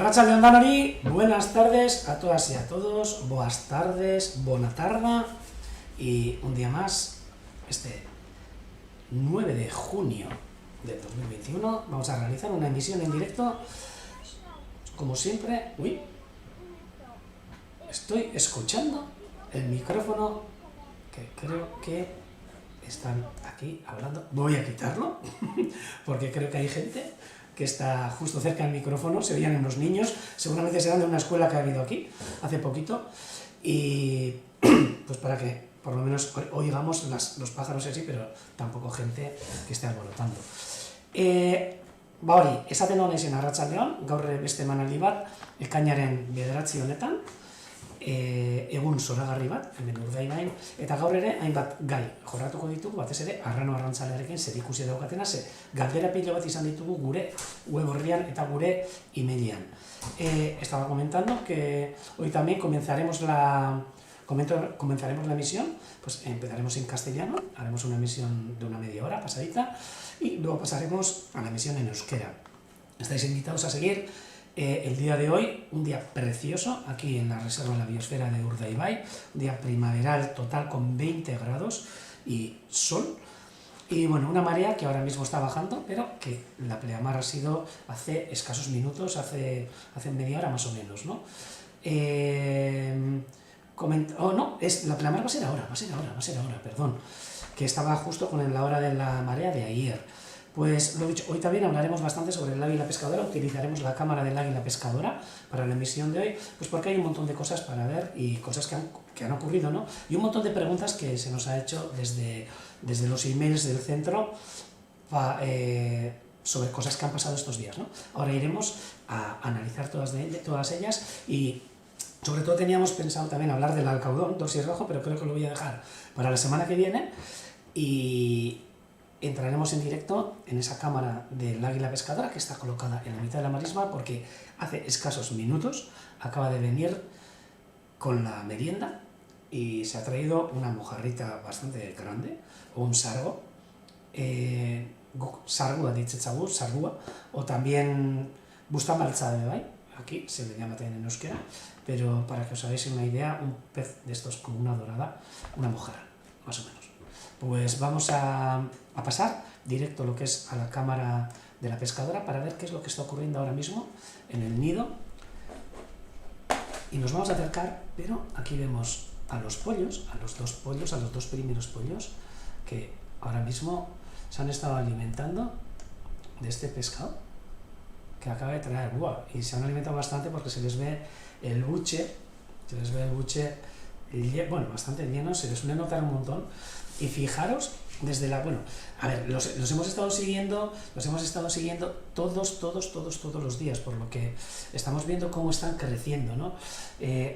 Arratsaldeon danori, buenas tardes a todas y a todos, buenas tardes, buena tarde y un día más, este 9 de junio del 2021, vamos a realizar una emisión en directo, como siempre. Uy, estoy escuchando el micrófono que creo que están aquí hablando, voy a quitarlo porque creo que hay gente que está justo cerca del micrófono, se oían unos niños, seguramente serán de una escuela que ha habido aquí hace poquito, y pues para que por lo menos oigamos los pájaros y así, pero tampoco gente que esté alborotando. Hori, esaten hona izen arratsaldeon, gaur beste emanaldi bat, ekainaren 9 honetan, egun zoragarri bat, hemen Urdaibain, eta gaur ere hainbat gai jorratuko ditugu, batez ere arrano arrantzalearekin zerikusia daukatena, ze galdera pilo bat izan ditugu gure web orrian eta gure emailean. Estaba comentando que hoy también comenzaremos la emisión, pues empezaremos en castellano, haremos una emisión de una media hora pasadita y luego pasaremos a la emisión en euskera. Estáis invitados a seguir el día de hoy, un día precioso aquí en la Reserva de la Biosfera de Urdaibai, un día primaveral total con 20 grados y sol. Y bueno, una marea que ahora mismo está bajando, pero que la pleamar ha sido hace escasos minutos, hace media hora más o menos, ¿no? La pleamar va a ser ahora, perdón, que estaba justo con la hora de la marea de ayer. Pues lo dicho, hoy también hablaremos bastante sobre el águila pescadora, utilizaremos la cámara del águila pescadora para la emisión de hoy, pues porque hay un montón de cosas para ver y cosas que han ocurrido, ¿no? Y un montón de preguntas que se nos ha hecho desde los emails del centro sobre cosas que han pasado estos días, ¿no? Ahora iremos a analizar todas ellas y sobre todo teníamos pensado también hablar del alcaudón, dosis rojo, pero creo que lo voy a dejar para la semana que viene y entraremos en directo en esa cámara del águila pescadora que está colocada en la mitad de la marisma porque hace escasos minutos acaba de venir con la merienda y se ha traído una mojarrita bastante grande, o un sargo, sargua ditzatzagu, sargua, o también bustamaltza de bai, aquí se le llama también en euskera, pero para que os hagáis una idea, un pez de estos como una dorada, una mojarra, más o menos. Pues vamos a pasar directo lo que es a la cámara de la pescadora para ver qué es lo que está ocurriendo ahora mismo en el nido. Y nos vamos a acercar, pero aquí vemos a los pollos, a los dos primeros pollos, que ahora mismo se han estado alimentando de este pescado que acaba de traer. ¡Buah! Y se han alimentado bastante porque se les ve el buche, bueno, bastante lleno, se les suele notar un montón. Y fijaros, desde la... Bueno, a ver, los hemos estado siguiendo todos los días, por lo que estamos viendo cómo están creciendo, ¿no?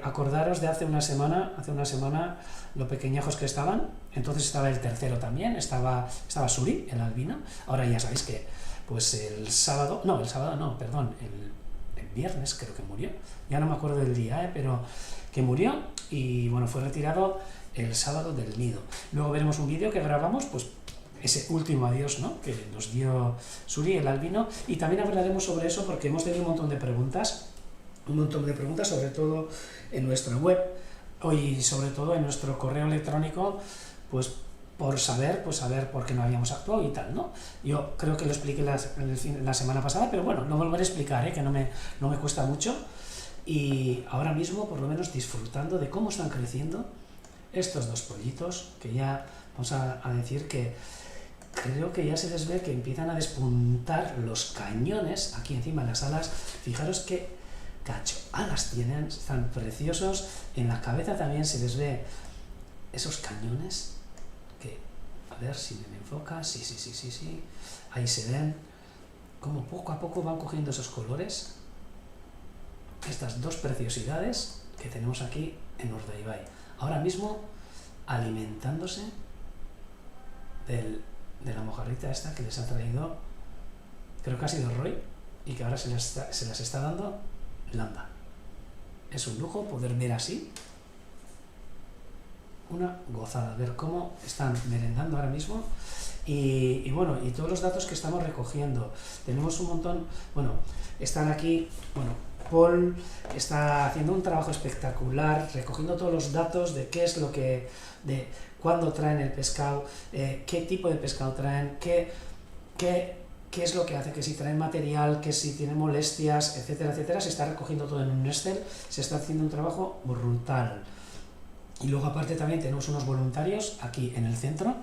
Acordaros de hace una semana lo pequeñajos que estaban, entonces estaba el tercero también, estaba Suri, el albino, ahora ya sabéis que, pues el viernes creo que murió, ya no me acuerdo del día, pero que murió y bueno, fue retirado el sábado del nido. Luego veremos un vídeo que grabamos, pues ese último adiós, ¿no?, que nos dio Suri, el albino, y también hablaremos sobre eso porque hemos tenido un montón de preguntas sobre todo en nuestra web y sobre todo en nuestro correo electrónico, pues por saber por qué no habíamos actuado y tal, ¿no? Yo creo que lo expliqué la semana pasada, pero bueno, lo volveré a explicar, que no me cuesta mucho, y ahora mismo por lo menos disfrutando de cómo están creciendo estos dos pollitos, que ya vamos a decir que creo que ya se les ve que empiezan a despuntar los cañones aquí encima de las alas. Fijaros qué alas tienen, están preciosos. En la cabeza también se les ve esos cañones que, a ver si me enfoca, sí, ahí se ven como poco a poco van cogiendo esos colores, estas dos preciosidades que tenemos aquí en Urdaibai. Ahora mismo alimentándose de la mojarrita esta que les ha traído, creo que ha sido Roy, y que ahora se las está dando Lamba. Es un lujo poder ver así, una gozada, ver cómo están merendando ahora mismo. Y bueno, y todos los datos que estamos recogiendo, tenemos un montón, bueno, están aquí, bueno, Paul está haciendo un trabajo espectacular, recogiendo todos los datos de qué es lo que, de cuándo traen el pescado, qué tipo de pescado traen, qué es lo que hace, que si traen material, que si tienen molestias, etcétera, etcétera. Se está recogiendo todo en un Excel, se está haciendo un trabajo brutal. Y luego aparte también tenemos unos voluntarios aquí en el centro,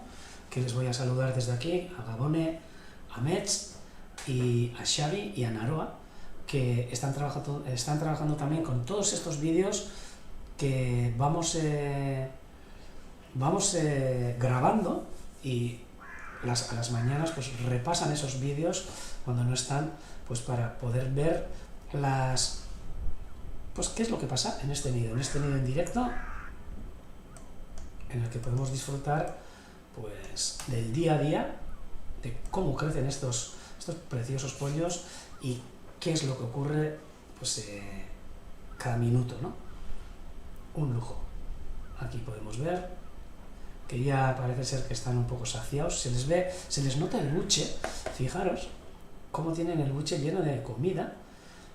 que les voy a saludar desde aquí, a Gabone, a Metz y a Xavi y a Naroa, que están trabajando también con todos estos vídeos que vamos grabando, y a las mañanas pues repasan esos vídeos cuando no están, pues para poder ver pues qué es lo que pasa en este nido en directo, en el que podemos disfrutar pues del día a día, de cómo crecen estos preciosos pollos y qué es lo que ocurre pues cada minuto, ¿no? Un lujo. Aquí podemos ver que ya parece ser que están un poco saciados, se les nota el buche, fijaros cómo tienen el buche lleno de comida,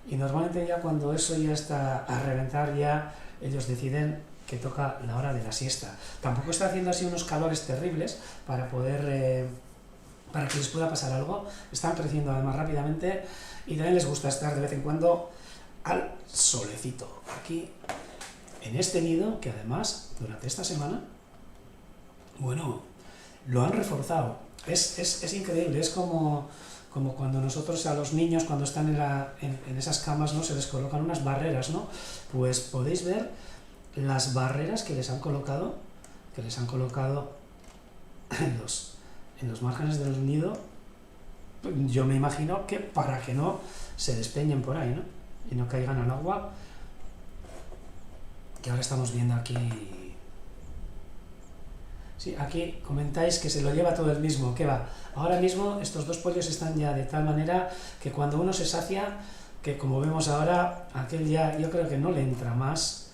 y normalmente ya cuando eso ya está a reventar, ya ellos deciden que toca la hora de la siesta. Tampoco está haciendo así unos calores terribles para poder para que les pueda pasar algo. Están creciendo además rápidamente, y también les gusta estar de vez en cuando al solecito. Aquí en este nido, que además durante esta semana, bueno, lo han reforzado. Es increíble, es como cuando nosotros a los niños, cuando están en esas camas, ¿no?, se les colocan unas barreras, ¿no? Pues podéis ver las barreras que les han colocado en los márgenes del nido. Yo me imagino que para que no se despeñen por ahí, ¿no?, y no caigan al agua, que ahora estamos viendo aquí. Sí, aquí comentáis que se lo lleva todo el mismo. ¿Qué va? Ahora mismo estos dos pollos están ya de tal manera que cuando uno se sacia, que como vemos ahora, aquel ya yo creo que no le entra más.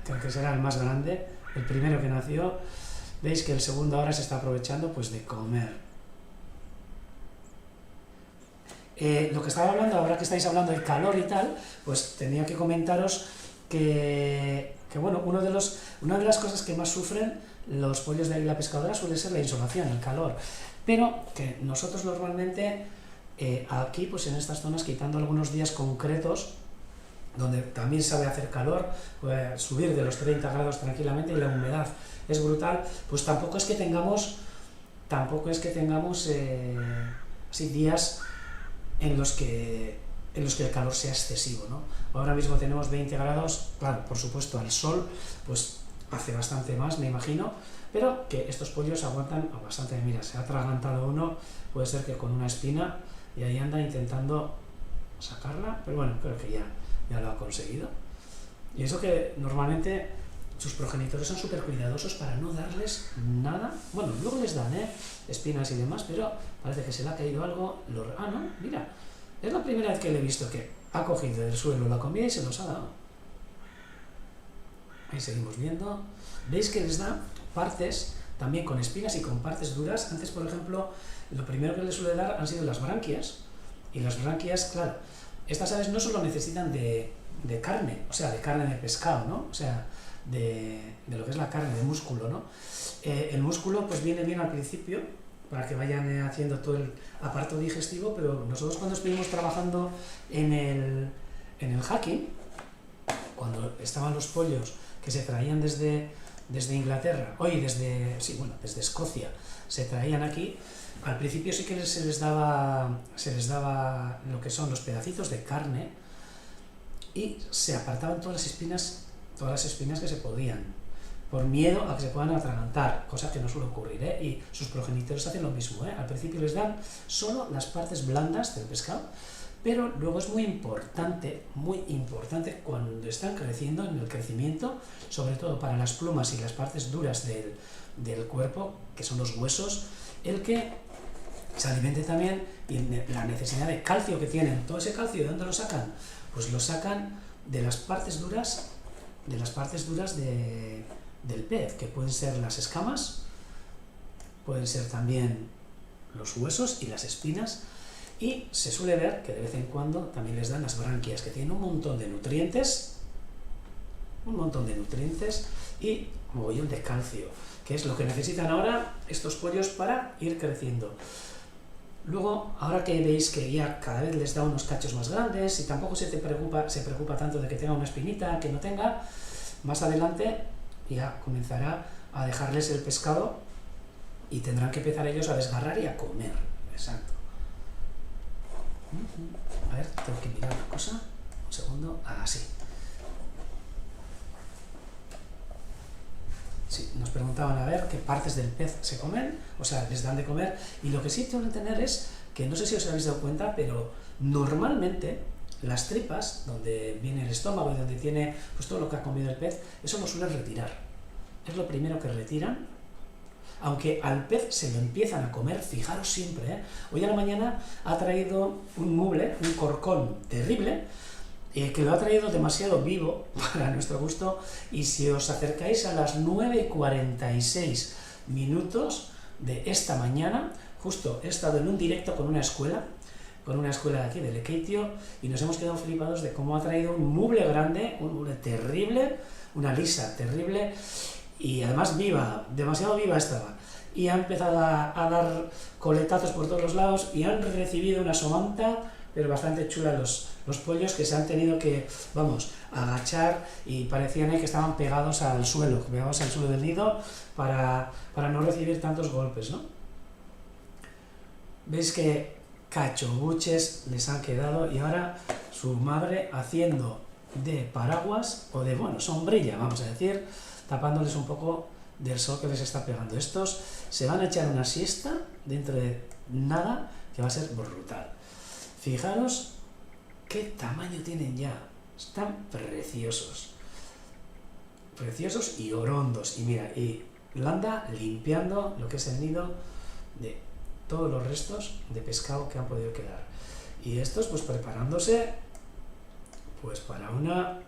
Creo que será el más grande, el primero que nació. Veis que el segundo ahora se está aprovechando pues de comer. Lo que estaba hablando, ahora que estáis hablando del calor y tal, pues tenía que comentaros que bueno, una de las cosas que más sufren los pollos de águila pescadora suele ser la insolación, el calor, pero que nosotros normalmente aquí, pues en estas zonas, quitando algunos días concretos donde también sabe hacer calor, subir de los 30 grados tranquilamente, y la humedad es brutal, pues tampoco es que tengamos así días en los que el calor sea excesivo, ¿no? Ahora mismo tenemos 20 grados, claro, por supuesto al sol pues hace bastante más, me imagino, pero que estos pollos aguantan bastante. Mira, se ha atragantado uno, puede ser que con una espina, y ahí anda intentando sacarla, pero bueno, creo que ya lo ha conseguido. Y eso que normalmente sus progenitores son súper cuidadosos para no darles nada. Bueno, luego les dan espinas y demás, pero parece que se le ha caído algo. No, mira, es la primera vez que le he visto que ha cogido del suelo la comida y se los ha dado. Ahí seguimos viendo. Veis que les da partes también con espinas y con partes duras. Antes, por ejemplo, lo primero que les suele dar han sido las branquias. Y las branquias, claro, estas aves no solo necesitan de carne, o sea, de carne de pescado, ¿no? O sea, de lo que es la carne, de músculo, ¿no? El músculo pues viene bien al principio para que vayan haciendo todo el aparato digestivo, pero nosotros cuando estuvimos trabajando en el hacking, cuando estaban los pollos que se traían desde Inglaterra, desde Escocia, se traían aquí, al principio sí que se les daba lo que son los pedacitos de carne, y se apartaban todas las espinas que se podían, por miedo a que se puedan atragantar, cosa que no suele ocurrir, y sus progenitores hacen lo mismo, al principio les dan solo las partes blandas del pescado, pero luego es muy importante cuando están creciendo, en el crecimiento, sobre todo para las plumas y las partes duras del cuerpo, que son los huesos, el que se alimente también, y la necesidad de calcio que tienen. Todo ese calcio, ¿de dónde lo sacan? Pues lo sacan de las partes duras del pez, que pueden ser las escamas, pueden ser también los huesos y las espinas, Y se suele ver que de vez en cuando también les dan las branquias, que tienen un montón de nutrientes y mogollón de calcio, que es lo que necesitan ahora estos pollos para ir creciendo. Luego, ahora que veis que ya cada vez les da unos cachos más grandes y tampoco se preocupa tanto de que tenga una espinita, que no tenga, más adelante ya comenzará a dejarles el pescado y tendrán que empezar ellos a desgarrar y a comer. Exacto. A ver, tengo que mirar una cosa. Un segundo. Sí. Sí, nos preguntaban a ver qué partes del pez se comen, o sea, les dan de comer, y lo que sí tengo que tener es que, no sé si os habéis dado cuenta, pero normalmente las tripas, donde viene el estómago y donde tiene pues todo lo que ha comido el pez, eso lo suelen retirar. Es lo primero que retiran, aunque al pez se lo empiezan a comer, fijaros siempre, Hoy a la mañana ha traído un muble, un corcón terrible, que lo ha traído demasiado vivo para nuestro gusto, y si os acercáis a las 9:46 de esta mañana, justo he estado en un directo con una escuela de aquí, de Lekeitio, y nos hemos quedado flipados de cómo ha traído un muble grande, un muble terrible, una lisa terrible, y además viva, demasiado viva estaba, y ha empezado a dar coletazos por todos los lados, y han recibido una somanta pero bastante chula los pollos, que se han tenido que, agachar, y parecían que estaban pegados al suelo del nido para no recibir tantos golpes, ¿no? Veis que cachobuches les han quedado, y ahora su madre haciendo de paraguas, o de, sombrilla, vamos a decir, tapándoles un poco del sol que les está pegando. Estos se van a echar una siesta dentro de nada, que va a ser brutal. Fijaros qué tamaño tienen ya, están preciosos y orondos, y mira, y Landa limpiando lo que es el nido de todos los restos de pescado que han podido quedar, y estos pues preparándose pues para una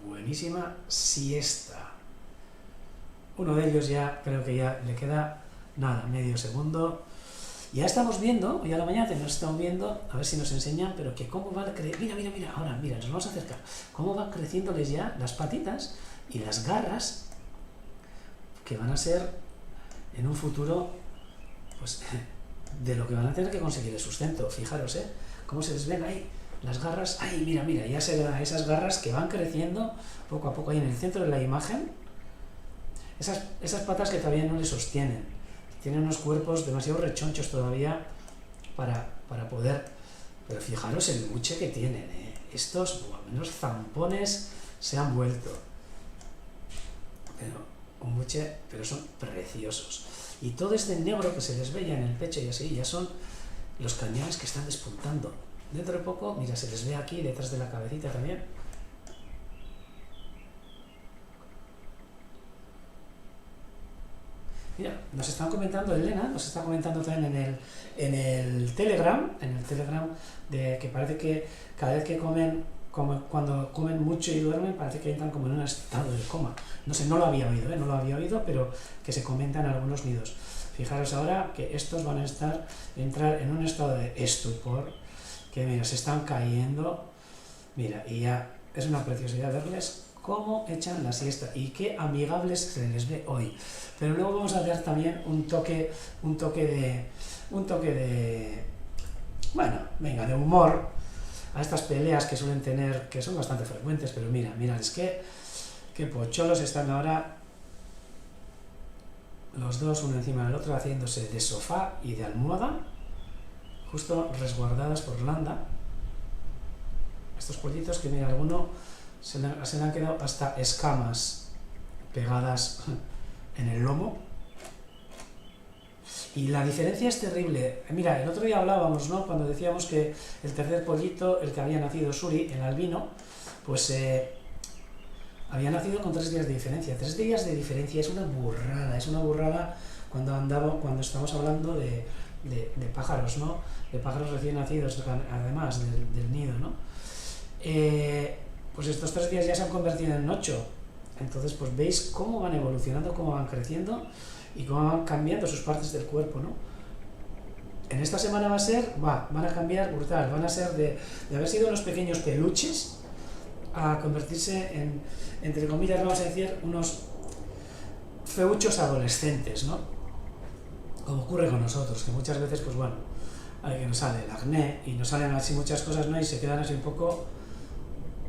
buenísima siesta. Uno de ellos ya creo que ya le queda nada, medio segundo. Ya estamos viendo, hoy a la mañana nos estamos viendo, a ver si nos enseñan, pero que cómo va a crecer, mira, ahora, mira, nos vamos a acercar, cómo van creciéndoles ya las patitas y las garras, que van a ser en un futuro, pues, de lo que van a tener que conseguir el sustento. Fijaros, cómo se les ven ahí las garras, mira, ya se ven esas garras que van creciendo poco a poco ahí en el centro de la imagen, esas patas que todavía no les sostienen. Tienen unos cuerpos demasiado rechonchos todavía para poder... Pero fijaros el buche que tienen, Estos, o al menos zampones, se han vuelto. Pero un buche, pero son preciosos. Y todo este negro que se les veía en el pecho y así, ya son los cañones que están despuntando. Dentro de poco, mira, se les ve aquí, detrás de la cabecita también. Mira, nos están comentando, Elena, nos está comentando también en el Telegram, de que parece que cada vez que comen, cuando comen mucho y duermen, parece que entran como en un estado de coma. No sé, no lo había oído, pero que se comenta en algunos nidos. Fijaros ahora que estos van a entrar en un estado de estupor, que mira, se están cayendo, mira, y ya es una preciosidad verles cómo echan la siesta y qué amigables se les ve hoy. Pero luego vamos a dar también un toque de de humor a estas peleas que suelen tener, que son bastante frecuentes, pero mira, es que pocholos están ahora los dos uno encima del otro, haciéndose de sofá y de almohada, justo resguardadas por Landa. Estos pollitos que, mira, alguno se le han quedado hasta escamas pegadas en el lomo. Y la diferencia es terrible. Mira, el otro día hablábamos, ¿no?, cuando decíamos que el tercer pollito, el que había nacido, Suri, el albino, pues había nacido con 3 días de diferencia. 3 días de diferencia es una burrada cuando estamos hablando de pájaros, ¿no?, de pájaros recién nacidos, además del nido, ¿no? Pues estos 3 días ya se han convertido en 8. Entonces, pues veis cómo van evolucionando, cómo van creciendo y cómo van cambiando sus partes del cuerpo, ¿no? en esta semana van a cambiar brutal, van a ser de haber sido unos pequeños peluches a convertirse en, entre comillas, vamos a decir, unos feuchos adolescentes, ¿no? Como ocurre con nosotros, que muchas veces, pues bueno, que nos sale el acné y nos salen así muchas cosas, ¿no? Y se quedan así un poco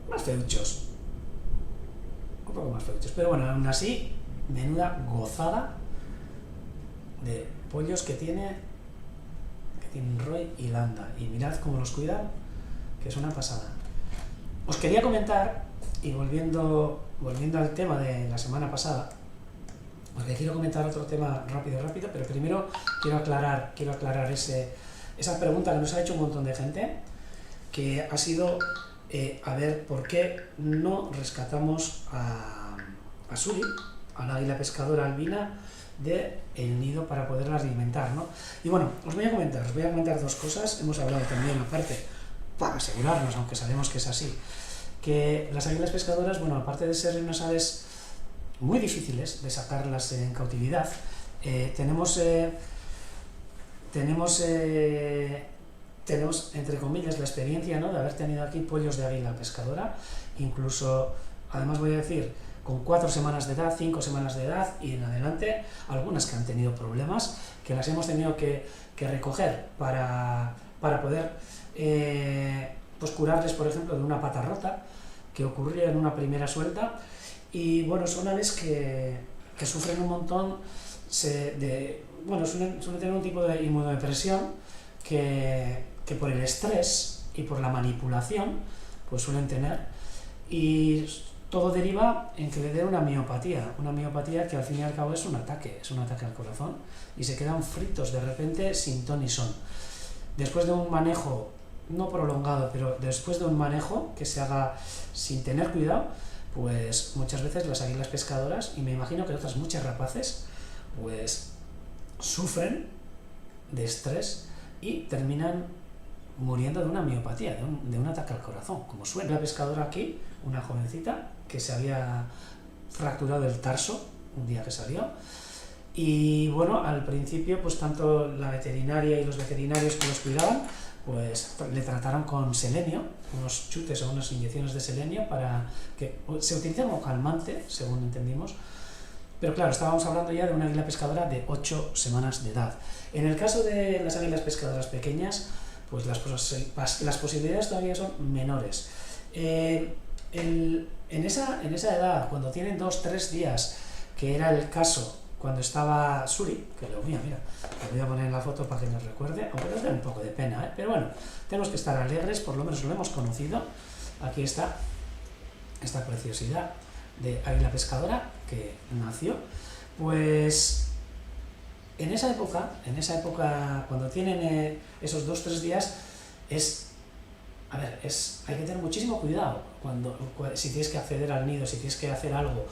más feuchos. Un poco más feuchos. Pero bueno, aún así, menuda gozada de pollos que tienen Roy y Landa. Y mirad cómo los cuidan, que es una pasada. Os quería comentar, y volviendo al tema de la semana pasada, porque quiero comentar otro tema rápido, pero primero quiero aclarar esa pregunta que nos ha hecho un montón de gente, que ha sido, a ver, ¿por qué no rescatamos a Suri, a la águila pescadora albina, del nido para poderla alimentar, ¿no? Y bueno, os voy a comentar dos cosas. Hemos hablado también, aparte, para asegurarnos, aunque sabemos que es así, que las águilas pescadoras, bueno, aparte de ser unas aves muy difíciles de sacarlas en cautividad, tenemos entre comillas la experiencia, ¿no?, de haber tenido aquí pollos de águila pescadora, incluso, además voy a decir, con 4 semanas de edad, 5 semanas de edad y en adelante, algunas que han tenido problemas, que las hemos tenido que recoger para poder pues curarles, por ejemplo, de una pata rota que ocurría en una primera suelta. Y bueno, son aves que sufren un montón, suelen tener un tipo de inmunodepresión que por el estrés y por la manipulación pues suelen tener, y todo deriva en que le dé una miopatía que al fin y al cabo es un ataque al corazón, y se quedan fritos de repente sin ton ni son. Después de un manejo, no prolongado, pero después de un manejo que se haga sin tener cuidado, pues muchas veces las águilas pescadoras, y me imagino que otras muchas rapaces, pues sufren de estrés y terminan muriendo de una miopatía, de un ataque al corazón, como suena. La pescadora aquí, una jovencita, que se había fracturado el tarso un día que salió, y bueno, al principio pues tanto la veterinaria y los veterinarios que los cuidaban pues le trataron con selenio, unos chutes o unas inyecciones de selenio para que se utiliza como calmante, según entendimos. Pero claro, estábamos hablando ya de una águila pescadora de 8 semanas de edad. En el caso de las águilas pescadoras pequeñas, pues las posibilidades todavía son menores. En esa edad, cuando tienen 2-3 días, que era el caso cuando estaba Suri, que lo mira, lo voy a poner en la foto para que nos recuerde, aunque nos da un poco de pena, pero bueno, tenemos que estar alegres, por lo menos lo hemos conocido. Aquí está esta preciosidad de águila pescadora que nació. Pues en esa época cuando tienen esos 2-3 días, hay que tener muchísimo cuidado si tienes que acceder al nido, si tienes que hacer algo.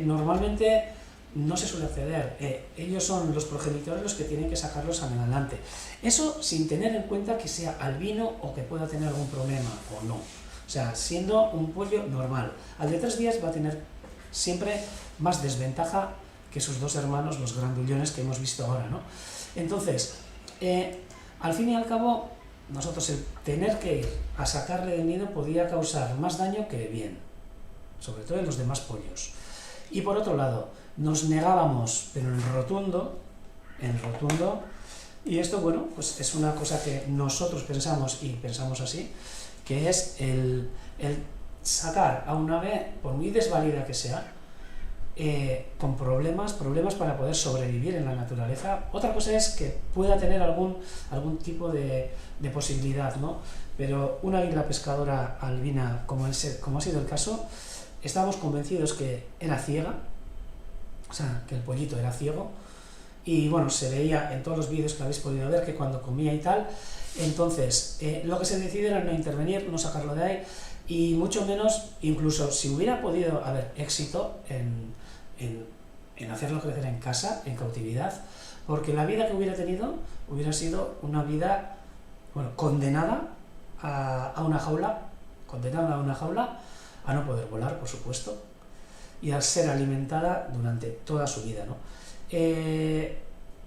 Normalmente no se suele acceder, ellos son los progenitores los que tienen que sacarlos adelante. Eso sin tener en cuenta que sea albino o que pueda tener algún problema o no. O sea, siendo un pollo normal, al de 3 días va a tener siempre más desventaja que sus 2 hermanos, los grandullones que hemos visto ahora, ¿no? Entonces, al fin y al cabo, nosotros el tener que ir a sacarle del nido podía causar más daño que bien, sobre todo en los demás pollos. Y por otro lado, nos negábamos, pero en rotundo, y esto, bueno, pues es una cosa que nosotros pensamos así, que es el sacar a un ave, por muy desvalida que sea, con problemas para poder sobrevivir en la naturaleza. Otra cosa es que pueda tener algún tipo de posibilidad, ¿no? Pero una águila pescadora albina, como ha sido el caso, estábamos convencidos que era ciega, o sea, que el pollito era ciego, y bueno, se veía en todos los vídeos que habéis podido ver que cuando comía y tal. Entonces, lo que se decidió era no intervenir, no sacarlo de ahí, y mucho menos, incluso si hubiera podido haber éxito en hacerlo crecer en casa, en cautividad, porque la vida que hubiera tenido hubiera sido una vida, bueno, condenada a una jaula, a no poder volar, por supuesto, y a ser alimentada durante toda su vida, ¿no?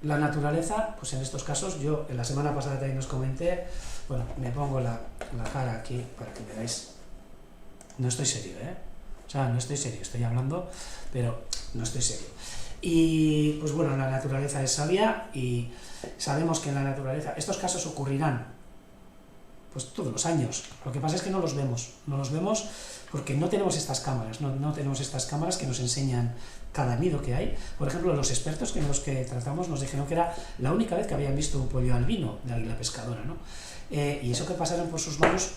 la naturaleza, pues en estos casos, yo en la semana pasada también os comenté, bueno, me pongo la cara aquí para que veáis, no estoy serio, o sea, no estoy serio, estoy hablando, pero no estoy serio. Y pues bueno, la naturaleza es sabia y sabemos que en la naturaleza estos casos ocurrirán pues todos los años. Lo que pasa es que no los vemos porque no tenemos estas cámaras, no tenemos estas cámaras que nos enseñan cada nido que hay. Por ejemplo, los expertos que los que tratamos nos dijeron que era la única vez que habían visto un pollo albino de águila pescadora, ¿no? Y eso que pasaron por sus manos,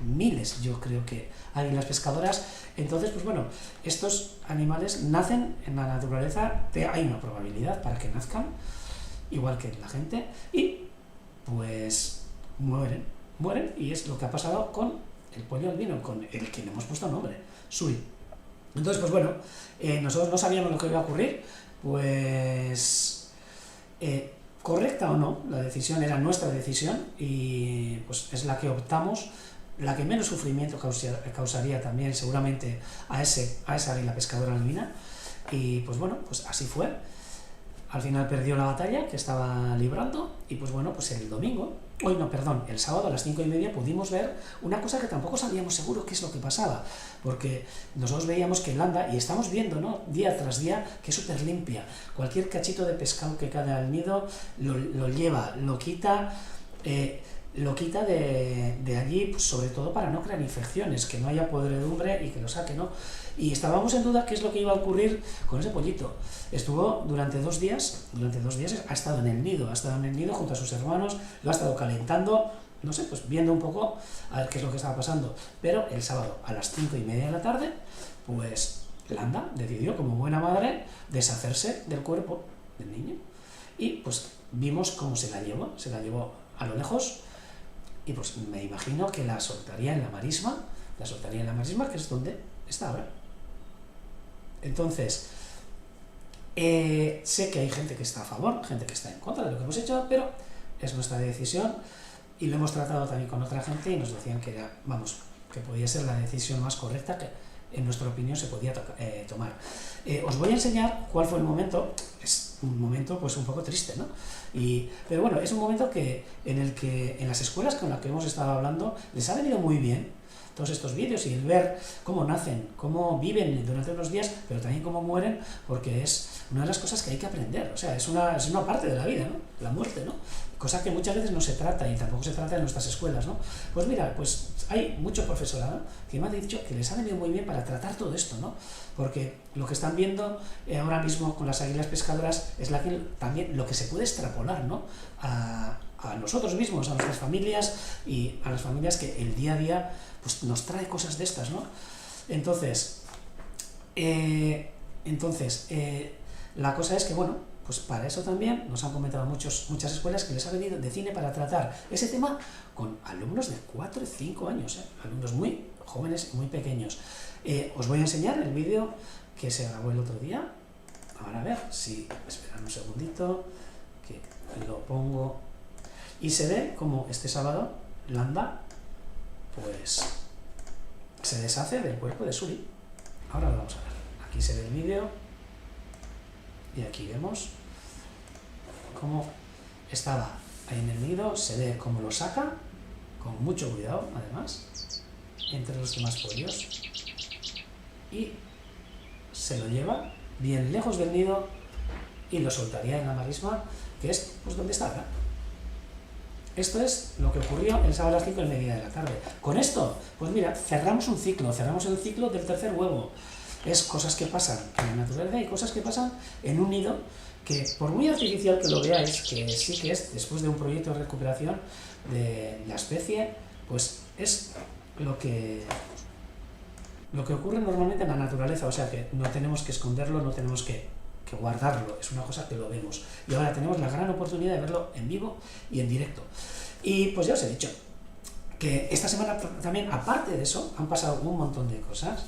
miles, yo creo que águilas pescadoras. Entonces, pues bueno, estos animales nacen en la naturaleza, hay una probabilidad para que nazcan, igual que la gente, y pues mueren, y es lo que ha pasado con el pollo albino, con el que le hemos puesto nombre, Suri. Entonces, pues bueno, nosotros no sabíamos lo que iba a ocurrir, pues correcta o no, la decisión era nuestra decisión y pues es la que optamos, la que menos sufrimiento causaría también seguramente a esa águila pescadora albina, y pues bueno, pues así fue. Al final perdió la batalla que estaba librando y pues bueno, pues el sábado a las 5:30 pudimos ver una cosa que tampoco sabíamos seguro qué es lo que pasaba, porque nosotros veíamos que Landa, y estamos viendo, ¿no?, día tras día, que es súper limpia. Cualquier cachito de pescado que cae al nido lo lleva, lo quita de allí, pues sobre todo para no crear infecciones, que no haya podredumbre y que lo saque, ¿no? Y estábamos en duda qué es lo que iba a ocurrir con ese pollito. Estuvo durante dos días, ha estado en el nido junto a sus hermanos, lo ha estado calentando, no sé, pues viendo un poco a ver qué es lo que estaba pasando. Pero el sábado a las 5:30 de la tarde, pues Landa decidió, como buena madre, deshacerse del cuerpo del niño. Y pues vimos cómo se la llevó a lo lejos, y pues me imagino que la soltaría en la marisma, que es donde está ahora. Entonces, sé que hay gente que está a favor, gente que está en contra de lo que hemos hecho, pero es nuestra decisión y lo hemos tratado también con otra gente y nos decían que era, que podía ser la decisión más correcta que en nuestra opinión se podía tomar. Os voy a enseñar cuál fue el momento. Es un momento pues un poco triste, ¿no? Pero bueno, es un momento en el que en las escuelas con las que hemos estado hablando les ha venido muy bien todos estos vídeos y el ver cómo nacen, cómo viven durante unos días, pero también cómo mueren, porque es una de las cosas que hay que aprender. O sea, es una parte de la vida, ¿no? La muerte, ¿no? Cosa que muchas veces no se trata y tampoco se trata en nuestras escuelas, ¿no? Pues mira, pues hay mucho profesorado que me ha dicho que les ha venido muy bien para tratar todo esto, ¿no? Porque lo que están viendo ahora mismo con las águilas pescadoras es también lo que se puede extrapolar, ¿no?, a nosotros mismos, a nuestras familias y a las familias que el día a día pues nos trae cosas de estas, ¿no? Entonces, la cosa es que, bueno, pues para eso también nos han comentado muchas escuelas que les ha venido de cine para tratar ese tema con alumnos de 4 y 5 años, alumnos muy jóvenes y muy pequeños. Os voy a enseñar el vídeo que se grabó el otro día. Ahora a ver si... Esperad un segundito, que lo pongo... Y se ve como este sábado Landa pues se deshace del cuerpo de Suri. Ahora lo vamos a ver. Aquí se ve el vídeo y aquí vemos cómo estaba ahí en el nido, se ve cómo lo saca, con mucho cuidado además, entre los demás pollos, y se lo lleva bien lejos del nido y lo soltaría en la marisma, que es pues donde está ahora. Esto es lo que ocurrió el sábado a las 5:30 de la tarde. Con esto, pues mira, cerramos el ciclo del tercer huevo. Es cosas que pasan en la naturaleza y cosas que pasan en un nido que, por muy artificial que lo veáis, que sí que es, después de un proyecto de recuperación de la especie, pues es lo que ocurre normalmente en la naturaleza. O sea que no tenemos que esconderlo, no tenemos que guardarlo, es una cosa que lo vemos. Y ahora tenemos la gran oportunidad de verlo en vivo y en directo. Y pues ya os he dicho que esta semana también, aparte de eso, han pasado un montón de cosas,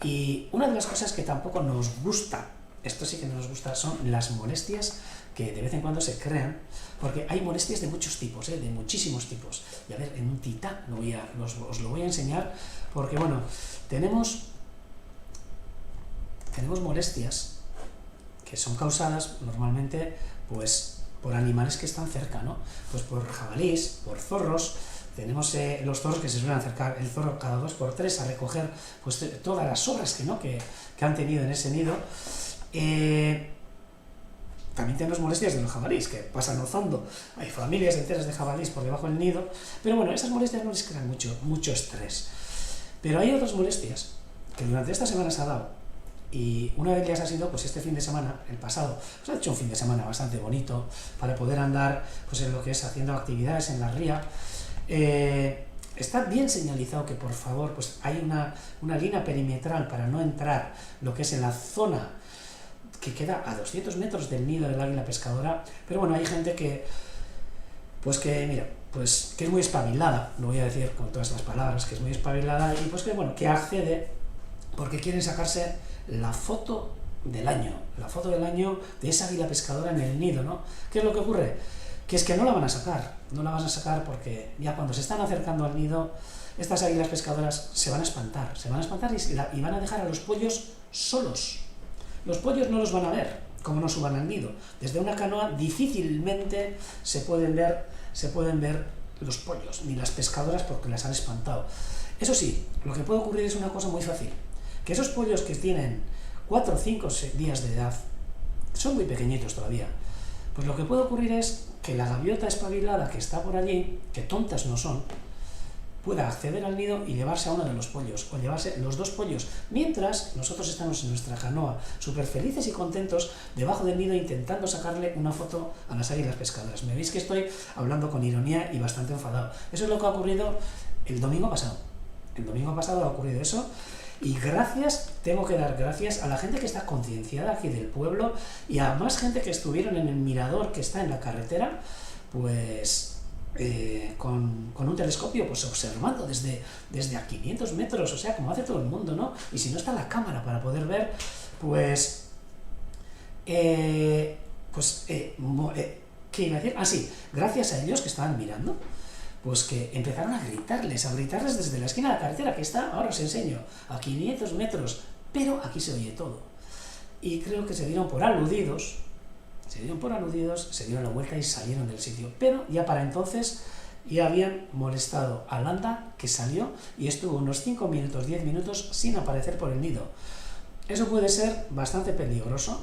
y una de las cosas que tampoco nos gusta, esto sí que no nos gusta, son las molestias que de vez en cuando se crean, porque hay molestias de muchos tipos, de muchísimos tipos. Y a ver, en un titán os lo voy a enseñar, porque bueno, tenemos molestias que son causadas normalmente pues por animales que están cerca, ¿no? Pues por jabalís, por zorros. Tenemos los zorros que se suelen acercar, el zorro cada 2 por 3 a recoger pues todas las sobras que han tenido en ese nido. También tenemos molestias de los jabalís, que pasan ozando. Hay familias enteras de jabalís por debajo del nido, pero bueno, esas molestias no les crean mucho estrés. Pero hay otras molestias que durante esta semana se ha dado, y una de ellas ha sido pues este fin de semana, el pasado, pues ha hecho un fin de semana bastante bonito para poder andar pues en lo que es haciendo actividades en la ría. Está bien señalizado que por favor pues hay una línea perimetral para no entrar lo que es en la zona que queda a 200 metros del nido del águila pescadora, pero bueno, hay gente que es muy espabilada, lo voy a decir con todas las palabras, que es muy espabilada y pues que accede porque quieren sacarse la foto del año de esa águila pescadora en el nido, ¿no? ¿Qué es lo que ocurre? Que es que no la van a sacar porque ya cuando se están acercando al nido, estas águilas pescadoras se van a espantar y van a dejar a los pollos solos. Los pollos no los van a ver, como no suban al nido. Desde una canoa difícilmente se pueden ver los pollos, ni las pescadoras porque las han espantado. Eso sí, lo que puede ocurrir es una cosa muy fácil, que esos pollos que tienen 4, 5, 6 días de edad, son muy pequeñitos todavía, pues lo que puede ocurrir es que la gaviota espabilada que está por allí, que tontas no son, pueda acceder al nido y llevarse a uno de los pollos, o llevarse los 2 pollos, mientras nosotros estamos en nuestra canoa, súper felices y contentos, debajo del nido intentando sacarle una foto a las águilas pescadoras. Me veis que estoy hablando con ironía y bastante enfadado. Eso es lo que ha ocurrido el domingo pasado. El domingo pasado ha ocurrido eso, y tengo que dar gracias a la gente que está concienciada aquí del pueblo, y a más gente que estuvieron en el mirador que está en la carretera, pues con un telescopio, pues observando desde a 500 metros, o sea, como hace todo el mundo, ¿no? Y si no está la cámara para poder ver, ¿qué iba a decir? Ah, sí, gracias a ellos que estaban mirando, pues que empezaron a gritarles desde la esquina de la carretera, que está, ahora os enseño, a 500 metros, pero aquí se oye todo. Y creo que se dieron por aludidos, se dieron la vuelta y salieron del sitio. Pero ya para entonces ya habían molestado a Landa, que salió y estuvo unos 5 minutos, 10 minutos sin aparecer por el nido. Eso puede ser bastante peligroso,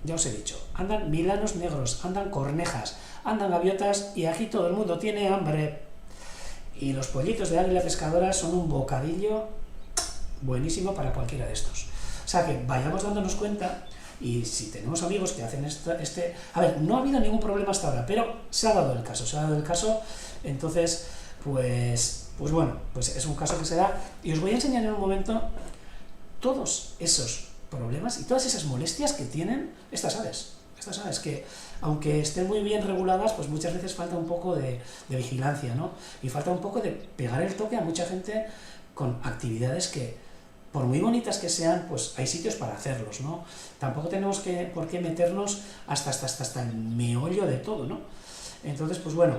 ya os he dicho. Andan milanos negros, andan cornejas, andan gaviotas y aquí todo el mundo tiene hambre. Y los pollitos de águila pescadora son un bocadillo buenísimo para cualquiera de estos. O sea que vayamos dándonos cuenta. Y si tenemos amigos que hacen a ver, no ha habido ningún problema hasta ahora, pero se ha dado el caso, entonces, pues bueno, pues es un caso que se da, y os voy a enseñar en un momento todos esos problemas y todas esas molestias que tienen estas aves, que aunque estén muy bien reguladas, pues muchas veces falta un poco de vigilancia, ¿no? Y falta un poco de pegar el toque a mucha gente con actividades que, por muy bonitas que sean, pues hay sitios para hacerlos, ¿no? Tampoco tenemos por qué meternos hasta el meollo de todo, ¿no? Entonces, pues bueno,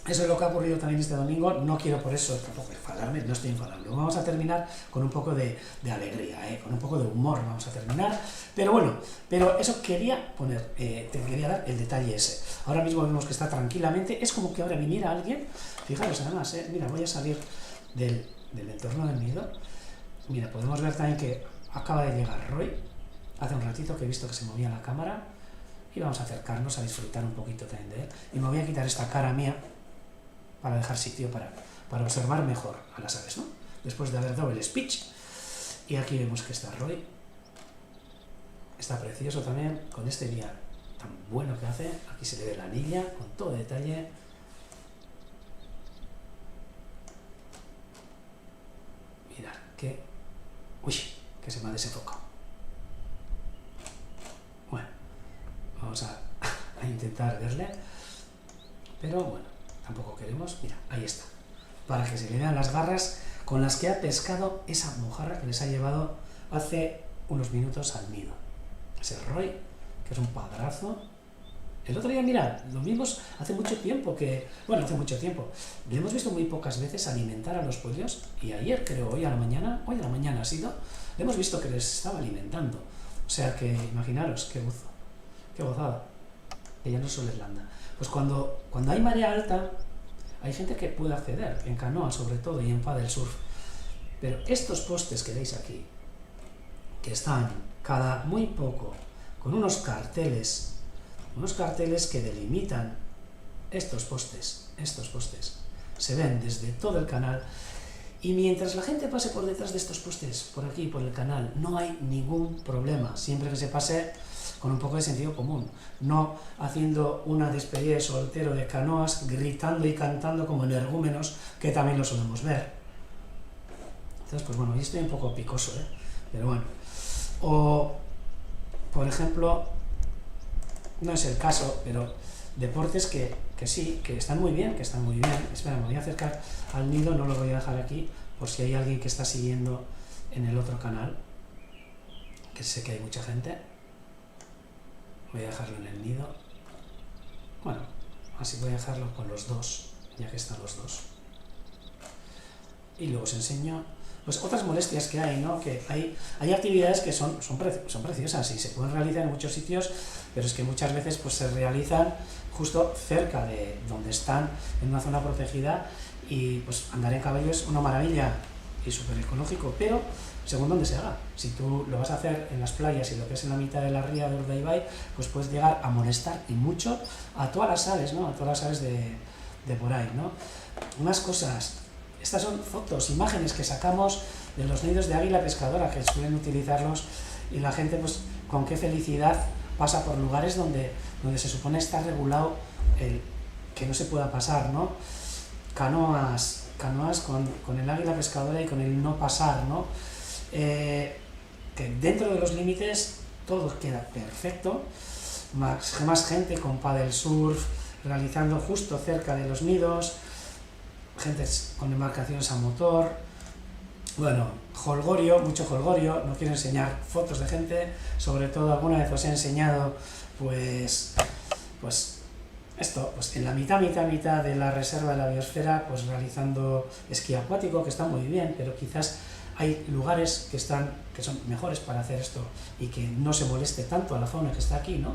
eso es lo que ha ocurrido también este domingo. No quiero por eso tampoco enfadarme, no estoy enfadando. Vamos a terminar con un poco de alegría, con un poco de humor vamos a terminar. Pero bueno, eso quería te quería dar el detalle ese. Ahora mismo vemos que está tranquilamente, es como que ahora viniera alguien. Fijaros además, mira, voy a salir del entorno del nido. Mira, podemos ver también que acaba de llegar Roy, hace un ratito que he visto que se movía la cámara, y vamos a acercarnos a disfrutar un poquito también de él. Y me voy a quitar esta cara mía para dejar sitio para observar mejor a las aves, ¿no? Después de haber dado el speech. Y aquí vemos que está Roy, está precioso también, con este día tan bueno que hace. Aquí se le ve la anilla, con todo detalle. Mirad, que se me ha desenfocado. Bueno, vamos a intentar verle, pero bueno, tampoco queremos. Mira, ahí está, para que se le vean las garras con las que ha pescado esa mojarra que les ha llevado hace unos minutos al nido. Ese Roy, que es un padrazo. El otro día, mirad, lo vimos hace mucho tiempo, le hemos visto muy pocas veces alimentar a los pollos, y ayer, creo, hoy a la mañana ha sido, le hemos visto que les estaba alimentando. O sea que, imaginaros, qué gozo. qué gozada, que ya no es solo Irlanda. Pues cuando hay marea alta, hay gente que puede acceder, en canoa sobre todo, y en paddle surf. Pero estos postes que veis aquí, que están cada muy poco, con unos carteles que delimitan estos postes, se ven desde todo el canal, y mientras la gente pase por detrás de estos postes, por aquí, por el canal, no hay ningún problema, siempre que se pase con un poco de sentido común, no haciendo una despedida de soltero de canoas, gritando y cantando como energúmenos, que también lo solemos ver. Entonces, pues bueno, yo estoy un poco picoso, pero bueno. O, por ejemplo, no es el caso, pero deportes que sí, que están muy bien, Espera, me voy a acercar al nido, no lo voy a dejar aquí, por si hay alguien que está siguiendo en el otro canal, que sé que hay mucha gente. Voy a dejarlo en el nido. Bueno, así voy a dejarlo con los dos, ya que están los dos. Y luego os enseño pues otras molestias que hay, ¿no? Que hay actividades que son preciosas y se pueden realizar en muchos sitios, pero es que muchas veces pues se realizan justo cerca de donde están, en una zona protegida, y pues andar en caballo es una maravilla y súper ecológico, pero según donde se haga. Si tú lo vas a hacer en las playas y lo que es en la mitad de la ría de Urdaibai, pues puedes llegar a molestar y mucho a todas las aves, ¿no? A todas las aves de por ahí, ¿no? Unas cosas. Estas son fotos, imágenes que sacamos de los nidos de águila pescadora, que suelen utilizarlos, y la gente, pues, con qué felicidad pasa por lugares donde se supone está regulado el que no se pueda pasar, ¿no? Canoas con el águila pescadora y con el no pasar, ¿no? Que dentro de los límites todo queda perfecto, más gente con paddle surf, realizando justo cerca de los nidos, gente con embarcaciones a motor, bueno, jolgorio, mucho jolgorio. No quiero enseñar fotos de gente, sobre todo alguna vez os he enseñado pues esto, pues en la mitad de la reserva de la biosfera, pues realizando esquí acuático, que está muy bien, pero quizás hay lugares que son mejores para hacer esto y que no se moleste tanto a la fauna que está aquí, ¿no?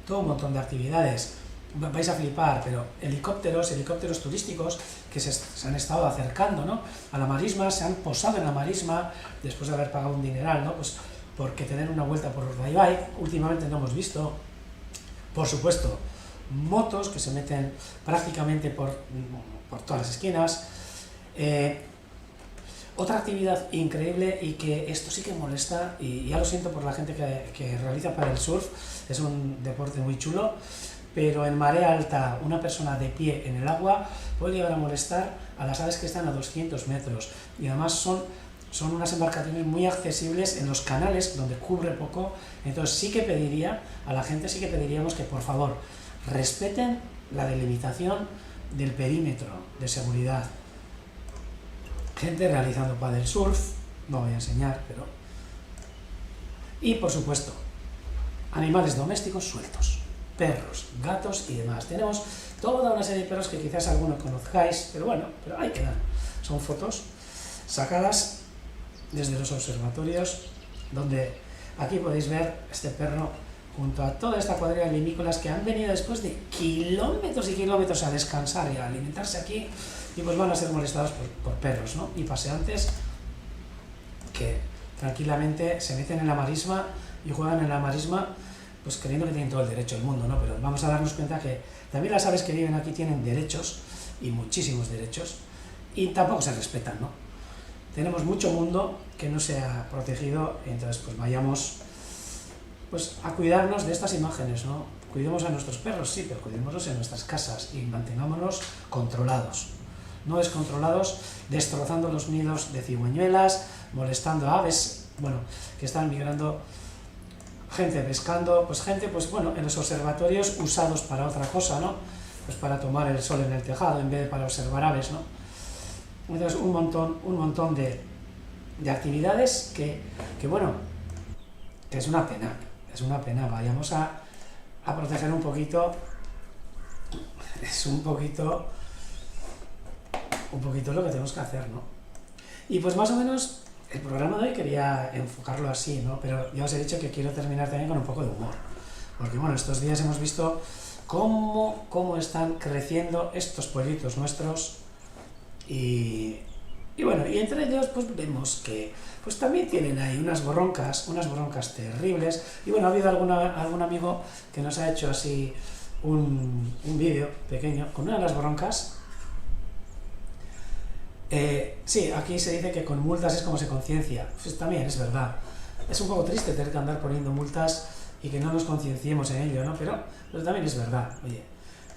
Todo un montón de actividades, vais a flipar, pero helicópteros turísticos que se han estado acercando, ¿no? A la marisma, se han posado en la marisma después de haber pagado un dineral, ¿no? Pues porque tener una vuelta por Urdaibai, últimamente no hemos visto, por supuesto, motos que se meten prácticamente por todas las esquinas. Otra actividad increíble, y que esto sí que molesta, y ya lo siento por la gente que realiza paddle surf, es un deporte muy chulo, pero en marea alta una persona de pie en el agua puede llegar a molestar a las aves que están a 200 metros, y además son unas embarcaciones muy accesibles en los canales donde cubre poco. Entonces sí que pediría a la gente, que por favor respeten la delimitación del perímetro de seguridad. Gente realizando paddle surf, no voy a enseñar, pero... Y por supuesto, animales domésticos sueltos, perros, gatos y demás. Tenemos toda una serie de perros que quizás algunos conozcáis, pero bueno, pero ahí quedan. Son fotos sacadas desde los observatorios, donde aquí podéis ver este perro junto a toda esta cuadrilla de limícolas que han venido después de kilómetros y kilómetros a descansar y a alimentarse aquí, y pues van a ser molestados por perros, ¿no? Y paseantes que tranquilamente se meten en la marisma y juegan en la marisma, pues creyendo que tienen todo el derecho del mundo, ¿no? Pero vamos a darnos cuenta que también las aves que viven aquí tienen derechos, y muchísimos derechos, y tampoco se respetan, ¿no? Tenemos mucho mundo que no se ha protegido, y entonces pues vayamos pues a cuidarnos de estas imágenes, ¿no? Cuidemos a nuestros perros, sí, pero cuidémoslos en nuestras casas y mantengámonos controlados, no descontrolados, destrozando los nidos de cigüeñuelas, molestando a aves, bueno, que están migrando, gente pescando, pues gente, pues bueno, en los observatorios usados para otra cosa, ¿no? Pues para tomar el sol en el tejado en vez de para observar aves, ¿no? Entonces un montón de actividades que bueno, que es una pena, vayamos a proteger un poquito, es un poquito lo que tenemos que hacer, ¿no? Y pues más o menos el programa de hoy quería enfocarlo así, ¿no? Pero ya os he dicho que quiero terminar también con un poco de humor. Porque bueno, estos días hemos visto cómo están creciendo estos pollitos nuestros y bueno, y entre ellos pues vemos que pues también tienen ahí unas broncas terribles. Y bueno, ha habido algún amigo que nos ha hecho así un vídeo pequeño con una de las broncas. Sí, aquí se dice que con multas es como se conciencia. Pues también es verdad. Es un poco triste tener que andar poniendo multas y que no nos concienciemos en ello, ¿no? Pero también es verdad. Oye,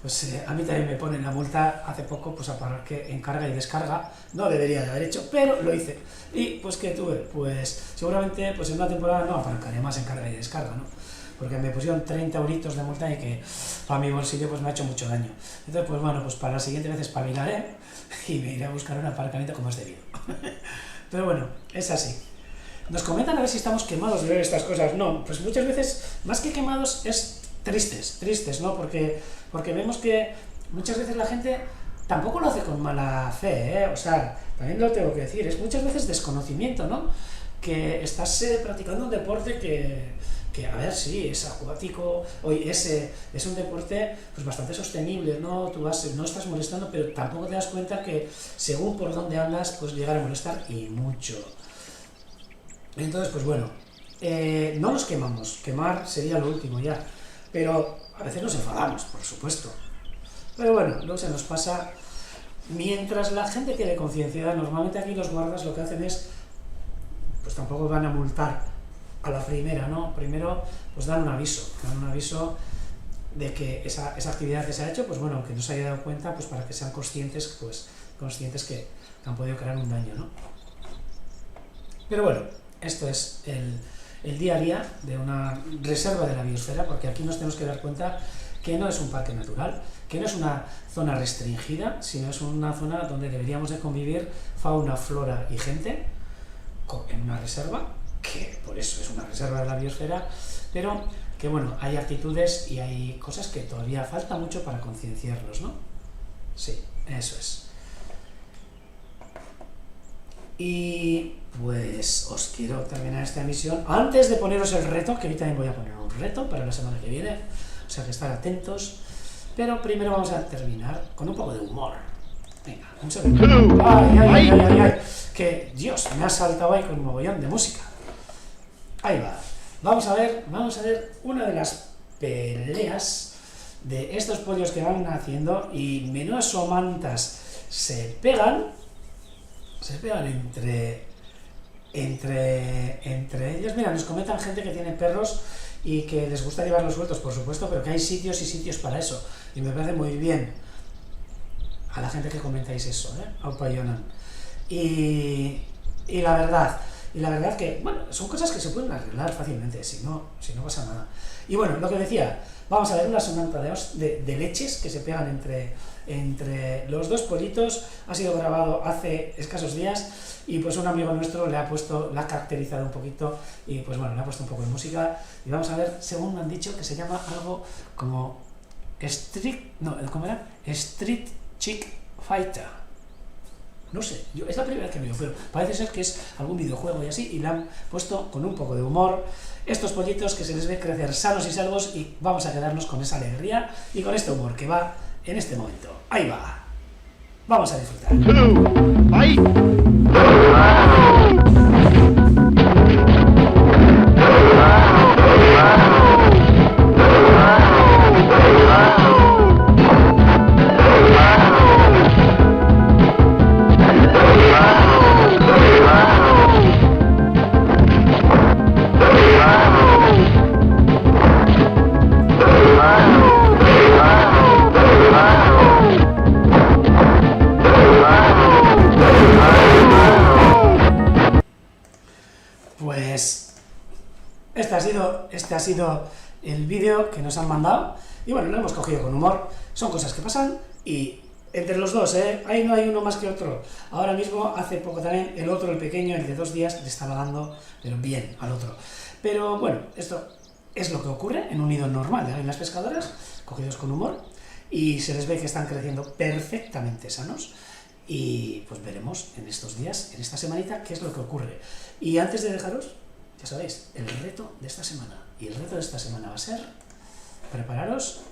pues a mí también me ponen la multa hace poco pues a parar que en carga y descarga. No debería de haber hecho, pero lo hice. Y pues ¿qué tuve? Pues seguramente pues en una temporada no aparcaré más en carga y descarga, ¿no? Porque me pusieron 30 euritos de multa y que para mi bolsillo pues me ha hecho mucho daño. Entonces pues bueno, pues para la siguiente vez espabilaré y me iré a buscar un aparcamiento como es debido. Pero bueno, es así. Nos comentan a ver si estamos quemados de ver estas cosas. No, pues muchas veces, más que quemados, es tristes, ¿no? Porque vemos que muchas veces la gente tampoco lo hace con mala fe, ¿eh? O sea, también lo tengo que decir, es muchas veces desconocimiento, ¿no? Que estás practicando un deporte que, a ver, sí, es acuático, hoy es un deporte pues bastante sostenible, ¿no? Tú no estás molestando, pero tampoco te das cuenta que según por dónde andas, pues llegar a molestar y mucho. Entonces, pues bueno, no nos quemamos, quemar sería lo último ya, pero a veces nos enfadamos, por supuesto. Pero bueno, luego se nos pasa, mientras la gente quede concienciada, normalmente aquí los guardas lo que hacen es, pues tampoco van a multar a la primera, ¿no? Primero, pues dan un aviso de que esa actividad que se ha hecho, pues bueno, aunque no se haya dado cuenta, pues para que sean conscientes que han podido crear un daño, ¿no? Pero bueno, esto es el día a día de una reserva de la biosfera, porque aquí nos tenemos que dar cuenta que no es un parque natural, que no es una zona restringida, sino es una zona donde deberíamos de convivir fauna, flora y gente, en una reserva, que por eso es una reserva de la biosfera, pero que bueno, hay actitudes y hay cosas que todavía falta mucho para concienciarlos, ¿no? Sí, eso es. Y pues os quiero terminar esta emisión antes de poneros el reto, que hoy también voy a poner un reto para la semana que viene, o sea que estar atentos, pero primero vamos a terminar con un poco de humor. Venga, un segundo. ¡Ay! Que Dios, me ha saltado ahí con un mogollón de música. Ahí va. Vamos a ver una de las peleas de estos pollos que van naciendo y menudas somantas se pegan entre ellos. Mira, nos comentan gente que tiene perros y que les gusta llevarlos sueltos, por supuesto, pero que hay sitios y sitios para eso. Y me parece muy bien a la gente que comentáis eso, Aupayonan. Y la verdad que, bueno, son cosas que se pueden arreglar fácilmente, si no pasa nada. Y bueno, lo que decía, vamos a ver una sonanta de leches que se pegan entre los dos pollitos. Ha sido grabado hace escasos días y pues un amigo nuestro la ha caracterizado un poquito y pues bueno, le ha puesto un poco de música y vamos a ver, según me han dicho, que se llama algo como Street Chick Fighter. No sé, es la primera vez que veo, pero parece ser que es algún videojuego y así, y le han puesto con un poco de humor estos pollitos que se les ve crecer sanos y salvos, y vamos a quedarnos con esa alegría y con este humor que va en este momento. Ahí va. Vamos a disfrutar. Pues este ha sido el vídeo que nos han mandado y bueno, lo hemos cogido con humor. Son cosas que pasan y entre los dos, ahí no hay uno más que otro. Ahora mismo, hace poco también, el otro, el pequeño, el de 2 días, le estaba dando, pero bien, al otro. Pero bueno, esto es lo que ocurre en un nido normal de las pescadoras, cogidos con humor, y se les ve que están creciendo perfectamente sanos. y pues veremos en estos días, en esta semanita, qué es lo que ocurre. Y antes de dejaros, ya sabéis, el reto de esta semana. Y el reto de esta semana va a ser, prepararos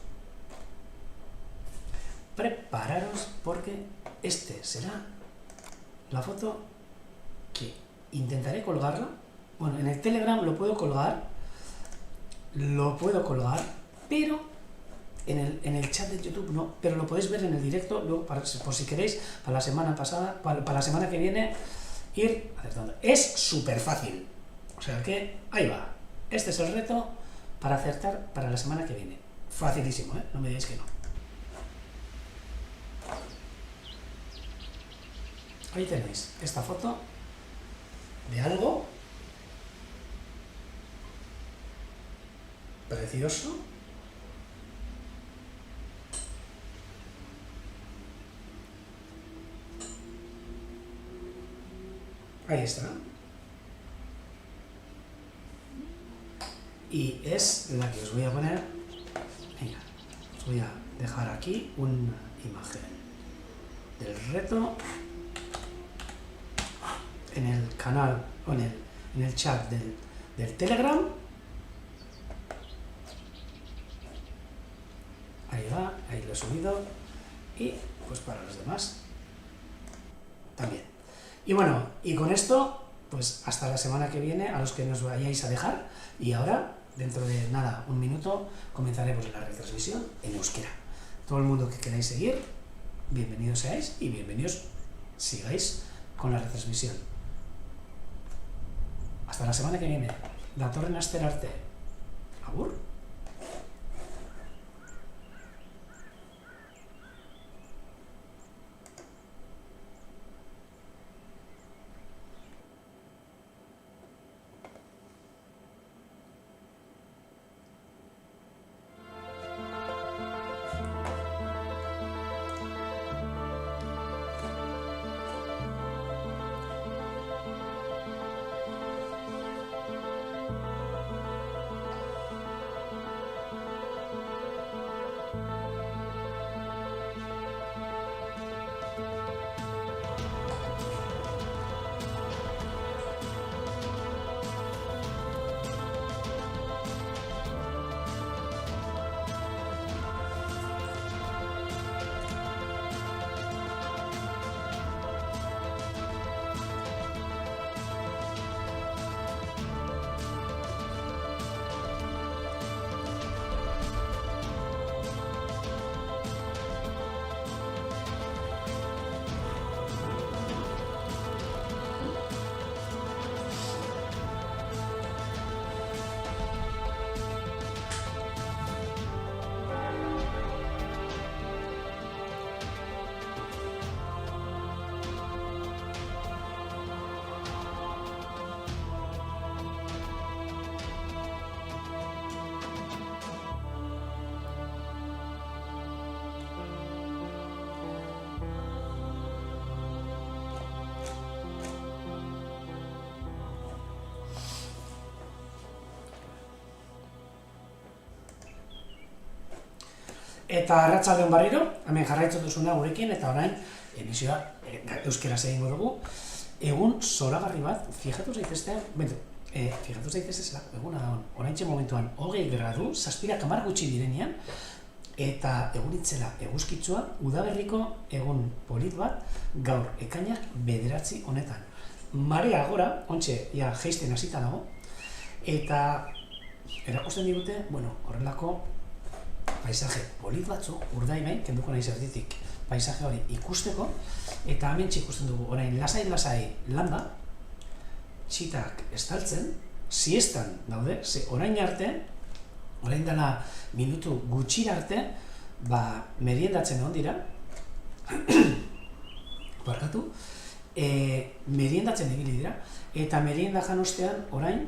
porque este será la foto que intentaré colgarla. Bueno, en el Telegram lo puedo colgar, pero en el chat de YouTube no, pero lo podéis ver en el directo, luego por si queréis, para la semana pasada, para la semana que viene, ir acertando. Es súper fácil, o sea que ahí va. Este es el reto para acertar para la semana que viene. Facilísimo, ¿eh? No me digáis que no. Ahí tenéis esta foto de algo precioso. Ahí está. Y es la que os voy a poner. Venga, os voy a dejar aquí una imagen del reto en el canal, o en el chat del Telegram. Ahí va, ahí lo he subido. Y pues para los demás también. Y bueno, y con esto, pues hasta la semana que viene, a los que nos vayáis a dejar. Y ahora, dentro de nada, un minuto, comenzaremos la retransmisión en euskera. Todo el mundo que queráis seguir, bienvenidos seáis y bienvenidos sigáis con la retransmisión. Hasta la semana que viene. Datorren astera arte. Agur. Eta arratsaldeon berriro, hemen jarraitzen duzuna gurekin, eta orain emisioa euskeraz egingo dugu. Egun zoragarri bat, fijatu zaitezte, egun oraintxe momentuan 20 gradu, 7 gutxi direnean, eta egun itzela eguzkitsua, udaberriko egun polit bat, gaur ekainak 9 honetan. Marea gora, ontxe, ja, jeisten hasita dago, eta erakusten digute, horrelako paisaje polit batzu, Urdaibain, kenduko nahi zerditik paisaje hori ikusteko, eta hemen ikusten dugu, orain lasai landa, txitak estaltzen, siestan daude, ze orain dela minutu gutxira arte, meriendatzen egon dira, barkatu, meriendatzen ibili dira, eta merienda jan ostean orain,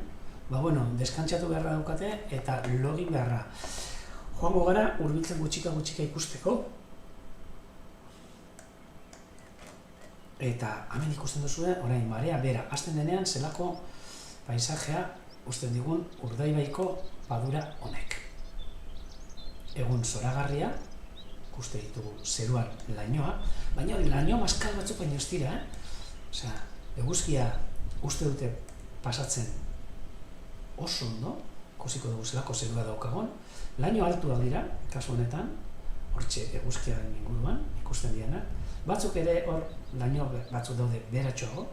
deskantzatu beharra daukate, eta login beharra. Joango gara, hurbiltzen gutxika ikusteko. Eta hemen ikusten duzue, orain marea bera hasten denean zelako paisajea usten digun Urdaibaiko padura honek. Egun zoragarria, ikuste ditugu zeruan lainoa, baina hori laino maskal batzuk baino ez dira, Osea, eguzkia uste dute pasatzen oso ondo, ikusiko dugu zelako zerua daukagon, laino altuak dira, kasu honetan, hortxe eguzkiaren inguruan, ikusten diana, batzuk ere hor laino batzuk daude beratxoago,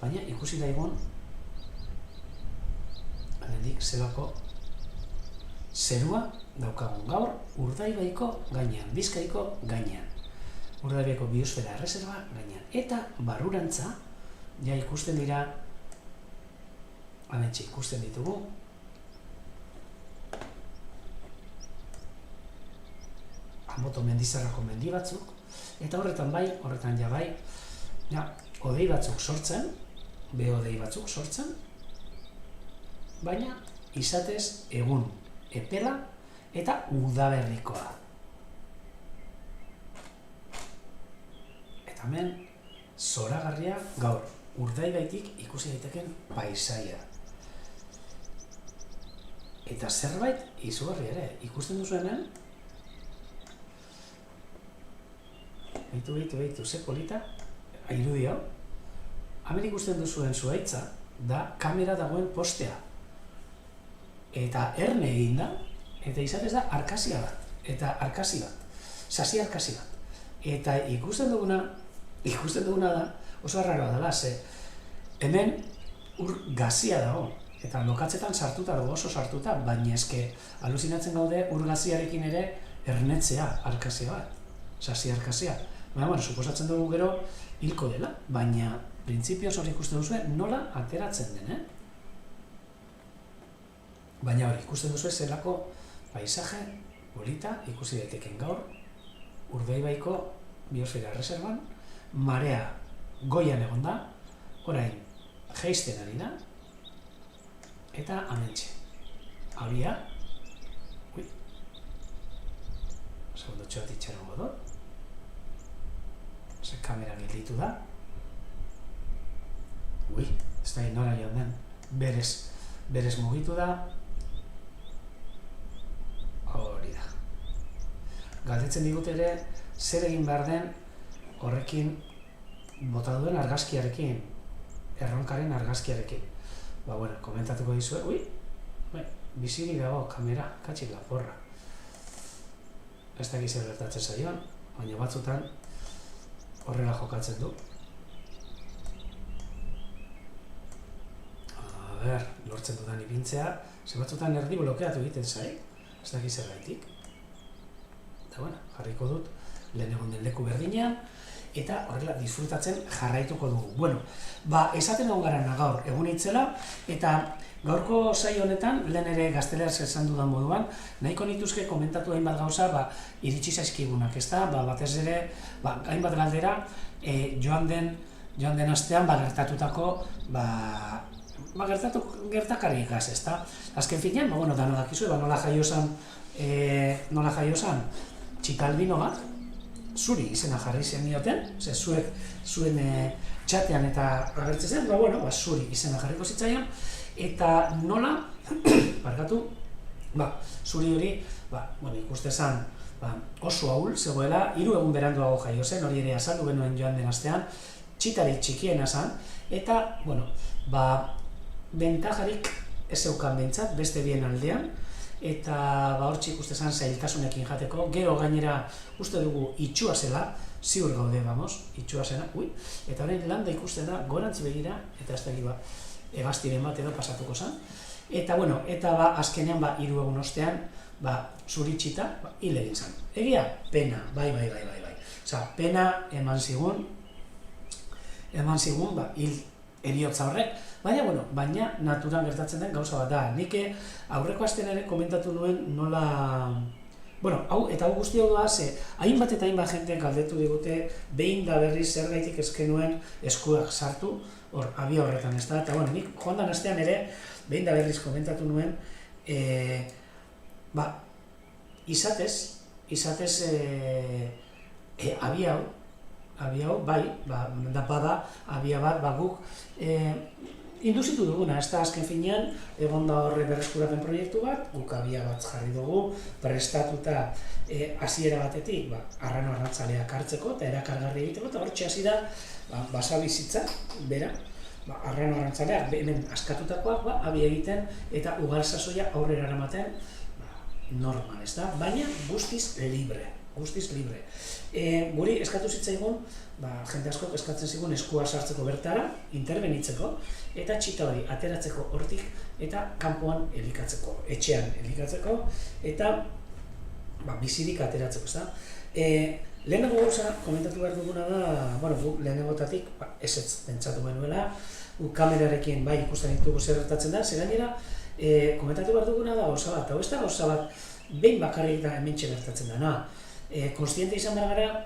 baina ikusi daigun, hemendik zelako zerua daukagun gaur Urdaibaiko gainean, Bizkaiko gainean. Urdaibaiko biosfera erreserba gainean. Eta barrurantza, ja ikusten dira, hementxe ikusten ditugu, Anboto mendizarrako mendi batzuk, eta horretan ja bai, hodei batzuk sortzen, behodei batzuk sortzen, baina izatez egun epela eta udaberrikoa. Eta hemen, zoragarria gaur Urdaibaitik ikusi daiteken paisaia. Eta zerbait izugarri ere, ikusten duzu hemen, Beitu, ze polita, irudi hau. Hemen ikusten duzuen zuhaitza, da kamera dagoen postea. Eta erne egin da, eta izatez da arkazia bat, sasi arkasi bat. Eta ikusten duguna da, oso arraroa dela, ze hemen ur gazia dago, eta lokatzetan sartuta dago, oso sartuta, baina eske alusinatzen gaude ur gaziarekin ere ernetzea arkazia bat, sasi arkazia. Baina, suposatzen dugu gero hilko dela, baina printzipioz hori ikusten duzu nola ateratzen den, Baina hori, ikusten duzu zelako paisaje polita ikusi daiteken gaur Urdaibaiko biosfera erreserban, marea goian egon da, orain jaisten ari da, eta hementxe. Habia, segundotxo bat itxarongo dut, ze kamera gelditu da, ez da nora joan den, berez mugitu da, hori da. Galdetzen digut ere, zer egin behar den horrekin bota duen argazkiarekin, erronkaren argazkiarekin. Komentatuko dizue, bizirik dago kamera, katxik laporra. Ez dakiz zer gertatzen zaion, baina batzutan horrela jokatzen du. Lortzen dudan ipintzea, ze batzutan erdi blokeatu egiten zai, ez dakiz zergaitik. Eta jarriko dut, lehen egon den leku berdinean, eta horrela disfrutatzen jarraituko dugu. Esaten egon gara gaur egun itzela, eta gaurko saio honetan, lehen ere gazteleraz esan dudan moduan, nahiko nituzke komentatu hainbat gauza iritsi zaizkigunak, ezta? Batez ere, hainbat galdera, joan den astean gertatutako gertakarikaz, ezta? Azken finean, dano dakizue, nola jaio zan txikalbino bat, zuri izena jarri zenioten, zuen txatean eta agertzen zen, zuri izena jarriko zitzaion, eta nola, zuri hori, ikuste zen oso ahul zegoela, 3 egun beranduago jaio zen, hori ere azaldu genuen joan den astean, txitarik txikiena zen, eta, bentajarik ez zeukan behintzat, beste bien aldean, eta hortxe ikuste zen zailtasunekin jateko, gero gainera uste dugu itxua zela, ziur gaude, itxua zena, eta horrein landa ikusten da, gorantz begira, eta ez da egaztiren bat edo pasatuko zen, eta azkenean 3 egun ostean, zuri txita, hil egin zen. Egia, pena, bai. Pena eman zigun, hil eriotza horrek, baina naturan gertatzen den gauza bat da. Nik aurreko astean ere komentatu nuen nola... hau guzti hau da, hainbat eta hainbat jente galdetu digute, behin da berriz zergaitik ezkenuen eskuak sartu, abia horretan ez da, eta nik joan den astean ere, behin da berriz komentatu nuen, izatez, abia hau, abia bat, guk induzitu duguna, ez da azken finean, egon da horre berreskurapen proiektu bat, guk abia bat jarri dugu, prestatuta hasiera batetik, arrano arrantzaleak hartzeko eta erakargarri egiteko, eta hortxe hasi da, basabizitza, bera, arrano arrantzaleak hemen askatutakoak, abi egiten eta ugal sasoia aurrera eramaten, normal, ez da, baina guztiz libre. Guri eskatu zitzaigun, jende askok eskatzen zigun eskua sartzeko bertara, intervenitzeko, eta txita hori ateratzeko hortik, eta kanpoan elikatzeko, etxean elikatzeko, eta bizirik ateratzeko, ez da. Lehenengo gauza, komentatu behar duguna da, lehenengotatik ezetz pentsatu genuela, kamerarekin ikusten ditugu zer gertatzen da, zer gainera, komentatu behar duguna da gauza bat, hau ez da gauza bat, behin bakarrik da hementxe gertatzen dena. Konstiente izan behar gara,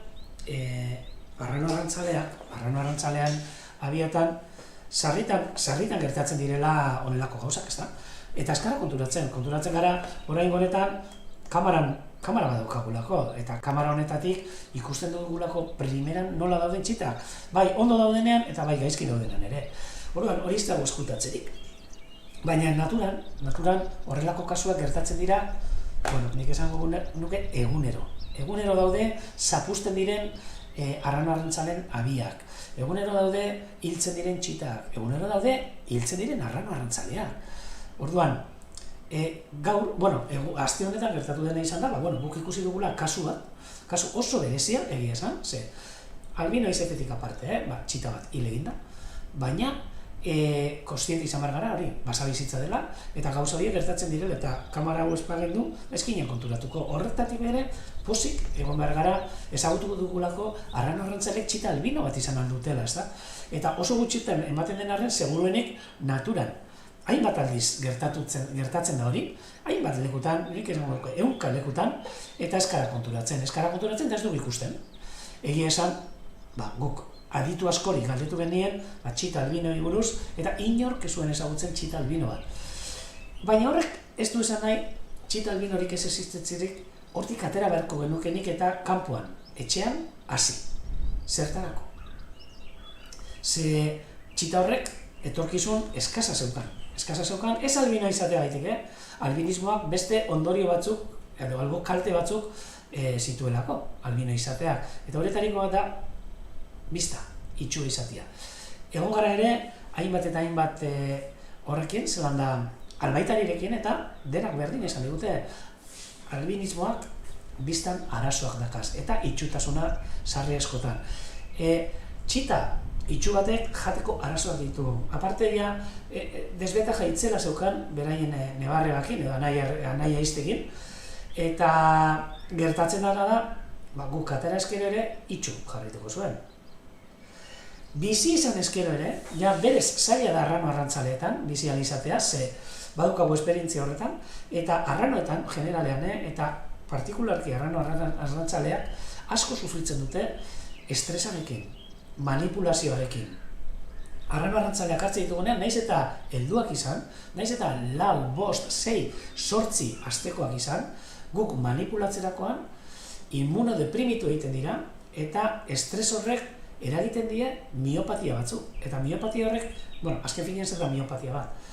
arrano arrantzalean abiatan, sarritan gertatzen direla onelako gauzak, ez da? Eta eskara konturatzen gara, orain honetan, kamara bat daukagulako, eta kamara honetatik ikusten dugulako primeran nola dauden txitak, bai ondo daudenean eta bai gaizki daudenean ere. Orduan, hori ez dago eskutatzerik. Baina naturan horrelako kasuak gertatzen dira, nik esango nuke egunero. Egunero daude zapusten diren arrano arrantzalen abiak. Egunero daude hiltzen diren txitak. Egunero daude hiltzen diren arrano arrantzaleak. Orduan, gaur, aste honetan gertatu dena izan da, guk ikusi dugula kasu oso berezia, egia esan, albino izetetik aparte, txita bat hil egin da, baina kontziente izan behar gara hori, basabizitza dela, eta gauza horiek gertatzen direla, eta kamara hau espagendu, ezkinen konturatuko. Horretatik bere, pozik egon behar gara, ezagutuko dugulako arrano arrantzalek txita albino bat izan aldutela, ez da? Eta oso gutxitan ematen den arren, seguruenik naturan. Hainbat aldiz gertatzen da hori, hainbat lekutan, nik esango dugu, 100 lekutan, eta eskara konturatzen eta ez dugu ikusten. Egia esan, guk aditu askori galdetu genien, txita albinoi buruz, eta inork ez zuen ezagutzen txita albino bat. Baina horrek ez du esan nahi, txita albinorik ez existetzirik, hortik atera beharko genukenik eta kanpoan, etxean, hasi. Zertarako. Ze txita horrek etorkizun eskasa zeukan, ez albino izatea gaitik, albinismoak beste ondorio batzuk, edo albo kalte batzuk zituelako, albino izateak. Eta horretariko bat da, bizta, itxu izatea. Egon gara ere, hainbat eta hainbat horrekin, zelan da, albaitarirekin eta denak berdin esan digute, albinismoak biztan arazoak dakaz, eta itxutasuna sarri askotan. Txita, itxu batek jateko arazoak ditu. Aparte, desbeta jaitzela zeukan, beraien nebarregakin, edo anaia iztekin, eta gertatzen dara da, guk atera eskero ere, itxu jarrituko zuen. Bizi izan eskero ere, berez zaila da arrano arrantzaleetan, bizi alizatea, ze badukagu esperientzia horretan, eta arranoetan, generalean, eta partikularki arrano arrantzaleak, asko sufritzen dute estresarekin, manipulazioarekin. Arrano arrantzaleak hartzen ditugunean, naiz eta helduak izan, naiz eta 4, 5, 6, 8 astekoak izan, guk manipulatzerakoan immunodeprimitu egiten dira, eta estres horrek eragiten die miopatia batzuk. Eta miopatia horrek, azken finean zer da miopatia bat,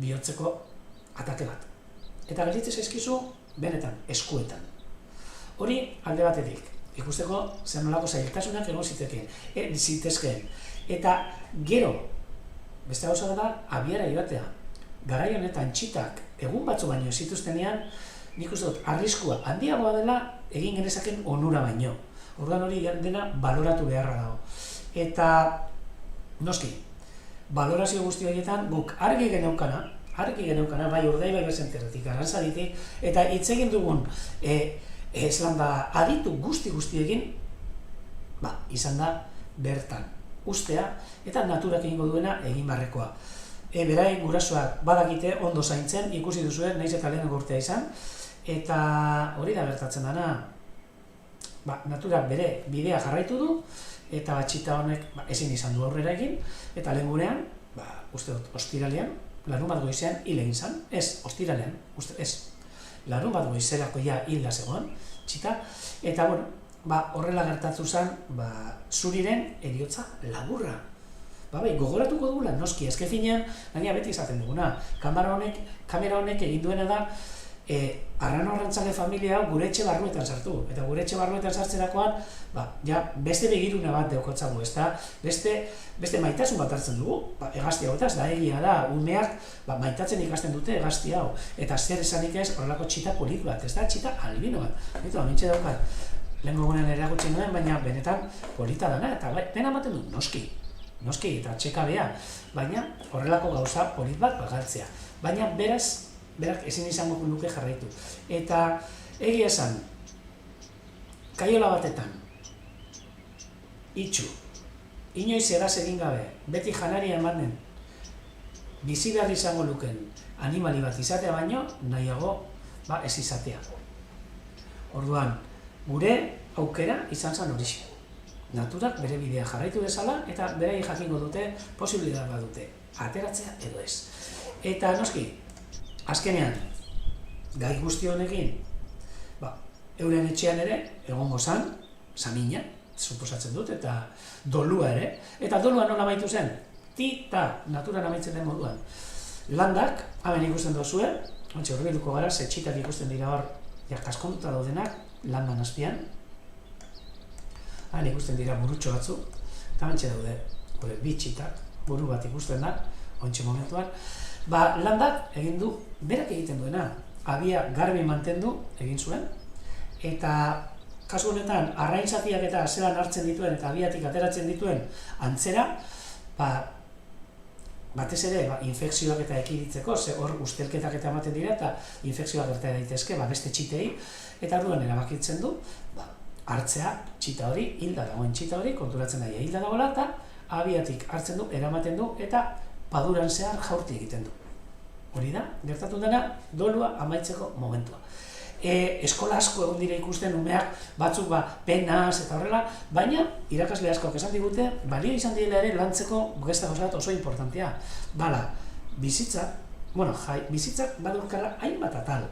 bihotzeko atake bat. Eta gelditzen zaizkizu, benetan, eskuetan. Hori alde batetik, ikusteko zer nolako zailtasunak egon zitezkeen. Eta gero, beste gauza da, abiara joatea. Garai honetan txitak egun batzu baino zituztenean, nik uste dut, arriskua handiagoa dela egin genezaken onura baino. Orduan hori dena baloratu beharra dago. Eta, noski, balorazio guzti horietan guk argi geneukana, bai Urdaibai bezenterretik, Arantzaditik, eta hitz egin dugun aditu guzti-guztiekin, izan da bertan ustea, eta naturak egingo duena egin barrekoa. Beraien gurasoak badakite ondo zaintzen, ikusi duzuen, nahiz eta lehenengo urtea izan, eta hori da gertatzen dena, naturak bere bidea jarraitu du, eta txita honek ezin izan du aurrera egin, eta lehen gurean, uste dut, ostiralean, larun bat goizean hil egin zan, ostiralean, larun bat goizerako hil da zegoen, txita, eta horrela gertatu zen, zuriren heriotza laburra. bai, gogoratuko dugula, noski, ezke finean, gaina beti izaten duguna, kamera honek egin duena da, Arrano Arrantzale familia hau gure etxe barruetan sartu, eta gure etxe barruetan sartzerakoan, beste begirune bat daukatzagu, beste maitasun bat hartzen dugu, hegazti hau, eta ez da egia da, umeak maitatzen ikasten dute hegazti hau, eta zer esanik ez horrelako txita polit bat, ez da txita albino bat, eta amintxe daukat, lehen gogunen eragutsi nuen, baina benetan polita dana, eta pena ematen du, noski, eta txekabea, baina horrelako gauza polit bat bagaltzea, baina berak ezin izango luke jarraitu. Eta egia esan, kaiola batetan, itxu, inoiz eraz egin gabe, beti janaria emanen, bizi behar izango luken animali bat izatea baino, nahiago ez izatea. Orduan, gure aukera izan zen horixe. Naturak bere bidea jarraitu dezala eta berei jakingo dute posibilitatea bat dute, ateratzea edo ez. Eta noski, azkenean, gai guzti honekin, euren etxean ere, egongo zan, samina, suposatzen dut, eta dolua ere. Eta dolua nola amaitu zen? Naturan amaitzen den moduan. Landak, hemen ikusten duzue, ontsi horbiluko gara, txitak ikusten dira hor, kaskonduta daudenak, landan azpian. Hemen ikusten dira burutxo batzu, eta mentxe daude, bi txitak, buru bat ikusten da, ontsi momentuan. Landak egin du, berak egiten duena, abia garbi mantendu egin zuen, eta kasu honetan, arraintzatiak eta zelan hartzen dituen eta abiatik ateratzen dituen antzera, batez ere, infekzioak eta ekiditzeko, ze hor ustelketak eta ematen dira, eta infekzioak gerta daitezke, beste txitei, eta orduan erabakitzen du, hartzea txita hori, hilda dagoen txita hori, konturatzen daia hilda dagoela, eta abiatik hartzen du, eramaten du, eta paduran zehar jaurti egiten du. Hori da, gertatu dena, dolua amaitzeko momentua. Eskola asko egon dira ikusten umeak batzuk penaz eta horrela, baina irakasle asko esan digute, balio izan direla ere lantzeko gesta gozat oso importantea. Bizitzak badurkala hainbat atal,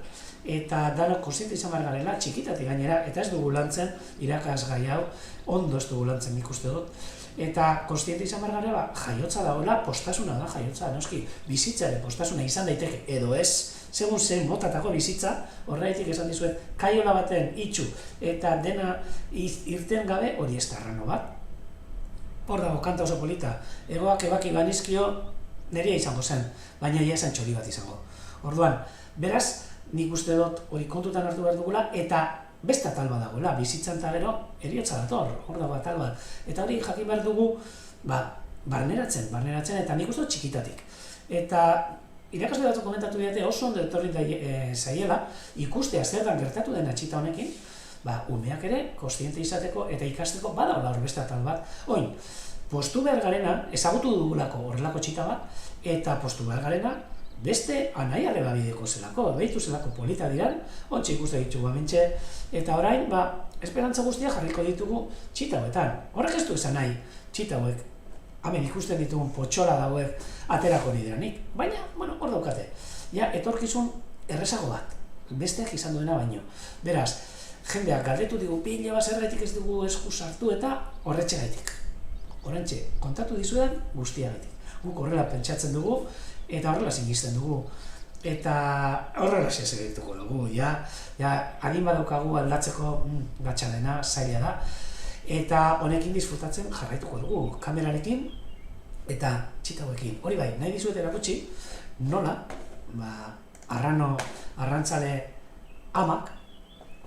eta danok kontziente izan behar garela, txikitatik gainera, eta ez dugu lantzen irakasgai hau, ondo ez dugu lantzen nik uste dut, eta kontziente izan behar garela, jaiotza dagoela, postasuna da jaiotza, noski, bizitzaren postasuna izan daiteke, edo ez, segun zen motatako bizitza, horregatik esan dizuet, kaiola baten itxu, eta dena irten gabe hori ez da arrano bat. Hor dago, kanta oso polita, egoak ebaki banizkio nerea izango zen, baina ia esan txori bat izango. Orduan, beraz, nik uste dut hori kontutan hartu behar dugula, eta beste atal bat dagoela, bizitzan eta gero, eriotza dator, hor dago atal bat. Eta hori jakin behar dugu, barneratzen, eta nik uste dut txikitatik. Eta irakasle batzuk komentatu didate oso ondo etorri zaiela, ikustea zertan gertatu den txita honekin, umeak ere, kontziente izateko eta ikasteko badagoela hor beste atal bat. Oin, postu behar garena, ezagutu dugulako horrelako txita bat, eta postu behar garena, beste anai arreba bideko zelako, behitu zelako polita diran, ontsi ikuste ditugu amentxe, eta orain, esperantza guztia jarriko ditugu txita hauetan. Horrek ez du esan nahi, txita hauek, hemen ikusten ditugun potxola dauek aterako nideranik, baina, hor daukate, etorkizun errezago bat, besteak izan duena baino. Beraz, jendeak galdetu digu, pila bat zergaitik ez dugu esku sartu eta horretxe gaitik. Horrentxe, kontatu dizudan guztiagaitik. Guk horrela pentsatzen dugu, eta horrela zingizten dugu. Eta horrela segituko dugu, anima daukagu aldatzeko gatsa dena, zaila da. Eta honekin disfrutatzen jarraituko dugu, kamerarekin eta txita hauekin. Hori bai, nahi dizuet erakutsi, nola, arrantzale amak,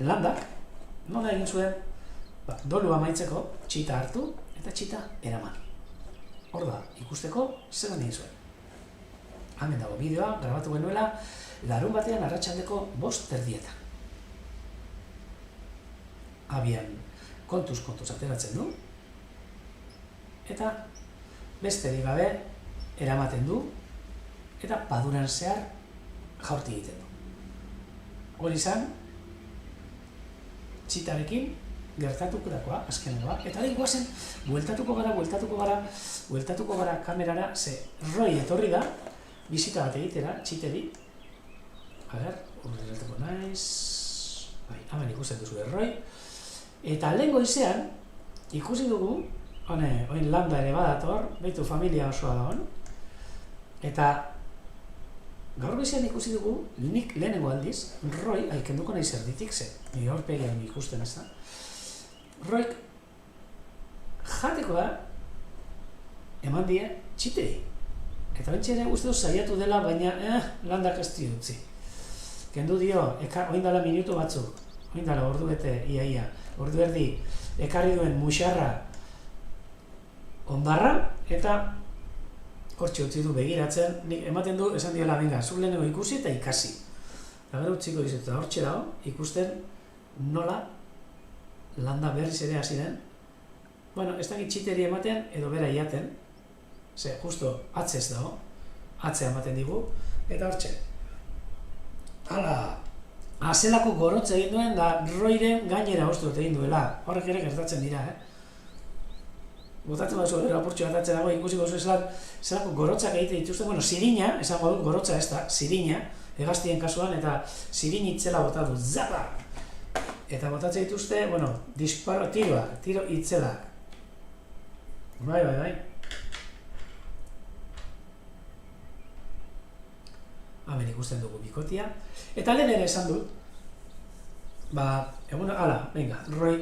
landak, nola egin zuen, dolu amaitzeko txita hartu eta txita eraman. Hor da, ikusteko zer egin zuen. Hemen dago bideoa, grabatu genuela, larun batean arratsaldeko 5:30. Abian, kontuz ateratzen du, eta besterik gabe eramaten du, eta paduran zehar jaurti egiten du. Hori izan, txitarekin gertatutakoa, azkenekoa, eta hori guazen, bueltatuko gara kamerara, ze Roy etorri da, bizita bat egitera, txiteri, urrelatuko naiz, hemen ikusten duzu Roy, eta lehen goizean, ikusi dugu, oin landa ere badator, behitu familia osoa da hon. Eta gaur bezian ikusi dugu, nik lehenengo aldiz, Roy, kenduko nahi zerditik, nire horpegian ikusten ez da. Roik jateko da, eman die txitei. Eta bentsi ere uste dut saiatu dela, baina landak ez utzi. Kendu dio, oindala minutu batzuk, oindala ordu bete iaia, ordu erdi, ekarri duen muxarra ondarra, eta hortxe utzi du begiratzen, nik ematen du, esan diola, venga, zuk lehenengo ikusi eta ikasi. Eta gero utziko dizut, eta hortxe dago, ikusten nola landa berriz ere hasi den. Bueno, ez dakit txiteri ematen, edo bera iaten, ze, justo, atzez dago, atzea ematen digu, eta hortxe. Hala, zelako gorotza egin duen, da Roiren gainera uste dut egin duela, horrek ere gertatzen dira, Botatzen bat zuen, apurtxo bat atzen dago, ikusiko zuen zelako gorotzak egite dituzten, bueno, zirina, esango dut, gorotza ez da, zirina, hegaztien kasuan, eta zirin itzela botatu, zapa! Eta botatzen dituzte, bueno, disparo, tiro itzela. Bai. Hemen ikusten dugu bikotia. Eta lehen ere esan dut, egun, venga, Roy,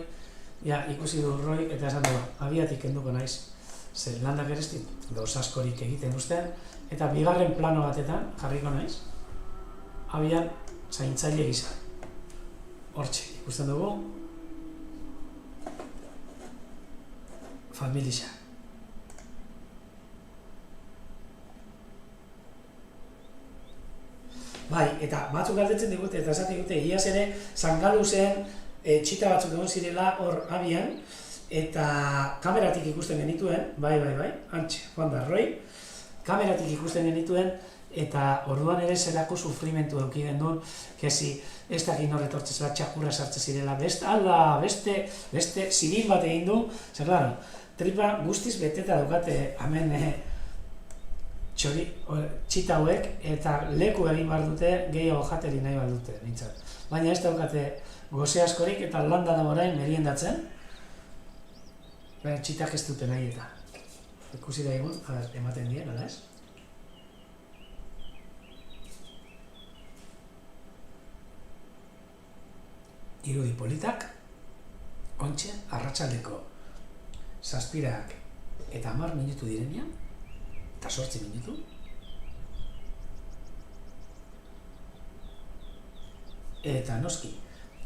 ikusi du Roy, eta esan dugu, abiatik kenduko naiz, ze landak ere ez dit gauz askorik egiten duzten, eta bigarren plano batetan jarriko naiz, abian zaintzaile gisa. Hortxe, ikusten dugu, familia. Bai, eta batzuk galdetzen digute, eta esaten digute, iaz ere, Zangaluzen txita batzuk egon zirela hor abian, eta kameratik ikusten genituen, bai, antxe, Juan da Roy, kameratik ikusten genituen, eta orduan ere zelako sufrimentu eukiden duen, kezi ez dakit norretortze zela txakurra sartze zirela, beste zirin bat egin du, zer claro, tripa guztiz beteta daukate hemen txita hauek, eta leku egin behar dute, gehiago jateri nahi behar dute, nintzat. Baina ez daukate goze askorik eta landa da orain meriendatzen, baina txitak ez dute nahi eta. Ikusi da egun, ematen dien, ala ez? Irudi politak, ontxe, arratsaldeko 7 eta 10 minutu direnean, eta 8 minutu. Eta noski,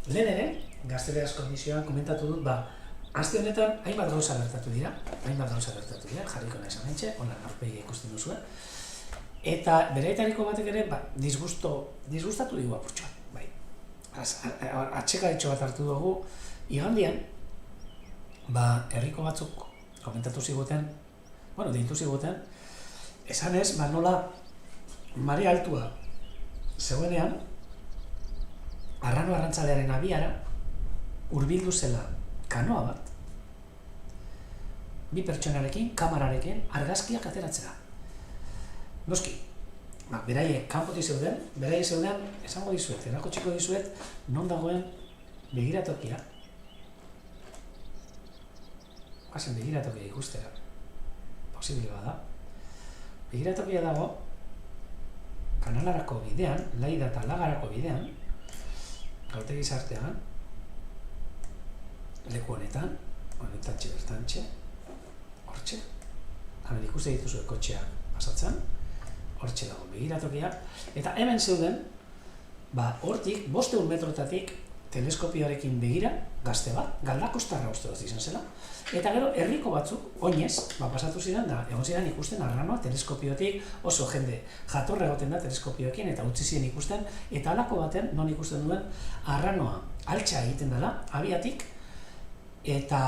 lehen ere, Gazteleraz kondizioan komentatu dut, aste honetan hainbat gauza gertatu dira, jarriko naiz hementxe, hola aurpegia ikusten duzue. Eta bereetariko batek ere, disgustatu digu apurtxoa, bai. Atxekaritxo bat hartu dugu, igandian, herriko batzuk komentatu ziguten, deitu ziguten, esanez, nola Marea Altua zegoenean, Arrano arrantzalearen abiara, hurbildu zela kanoa bat, 2 pertsonarekin, kamararekin, argazkiak ateratzera. Noski, beraiek kanpotik zeuden, esango dizuet, erakotsiko dizuet, non dagoen begiratokia. Hazen begiratokia ikustera, posible bada. Begiratokia dago, Kanalarako bidean, Laida eta Lagarako bidean, Gautegi zartean, leku honetan, bertantxe, hortxe, hemen ikuste dituzue kotxeak pasatzen, hortxe dago begiratokia, eta hemen zeuden, hortik, 500 metrotatik, teleskopioarekin begira, gazte bat, Galdakostarra uste dut izan zela, eta gero herriko batzuk, oinez, pasatu ziren, egon ziren ikusten arranoa teleskopiotik, oso jende jatorra egoten da teleskopioekin, eta utzi ziren ikusten, eta halako baten, non ikusten duen, arranoa altxa egiten dela, abiatik, eta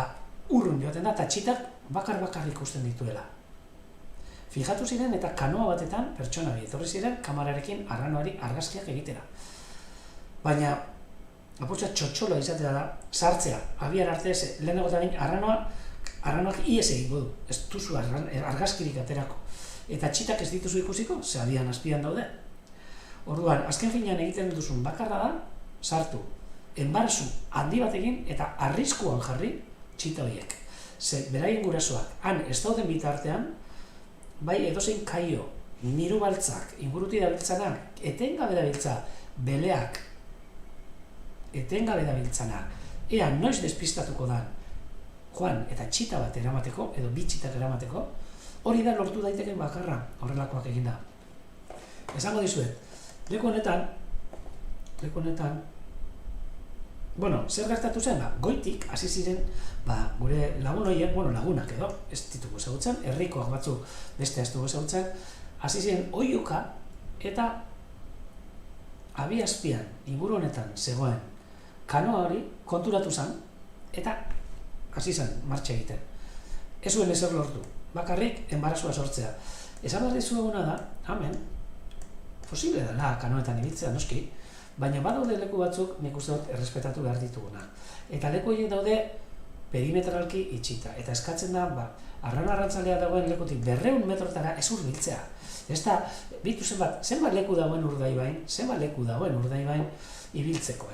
urrun joaten da, eta txitak bakar ikusten dituela. Fijatu ziren, eta kanoa batetan, pertsona bi etorri ziren, kamararekin arranoari argazkiak egitera. Baina, apurtza txotxola izatea da, sartzea, abiar arte ez, lehenago eta bain, arranoak ies egingo du, ez duzu argazkirik aterako. Eta txitak ez dituzu ikusiko, ze abian azpian daude. Orduan, azken finean egiten duzun bakarra da, sartu, enbarazu handi batekin eta arriskuan jarri txita horiek. ze beraien gurasoak han ez dauden bitartean, bai edozein kaio, miru baltzak, inguruti dabiltzanak, etengabe dabiltza, beleak, etengabe dabiltzana, ea noiz despistatuko da, joan eta txita bat eramateko, edo bi txitak eramateko, hori da lortu daiteken bakarra, horrelakoak eginda. Esango dizuet, leku honetan, bueno, zer gertatu zen, goitik hasi ziren, gure lagun horiek, lagunak edo, ez ditugu ezagutzen, herrikoak batzuk beste ez dugu ezagutzen, hasi ziren oihuka eta abiazpian inguru honetan zegoen kanoa hori konturatu zen eta hasi zen martxa egiten. Ez zuen ezer lortu, bakarrik enbarazua sortzea. Esan behar dizueguna da, hemen, posible dela kanoetan ibiltzea noski, baina badaude leku batzuk nik uste dut errespetatu behar dituguna. Eta leku horiek daude perimetralki itxita. Eta eskatzen da, arrana-arrantzalea dagoen lekutik 200 metrotara ez hurbiltzea. Ez da, bitu zenbat leku dagoen Urdaibain ibiltzeko,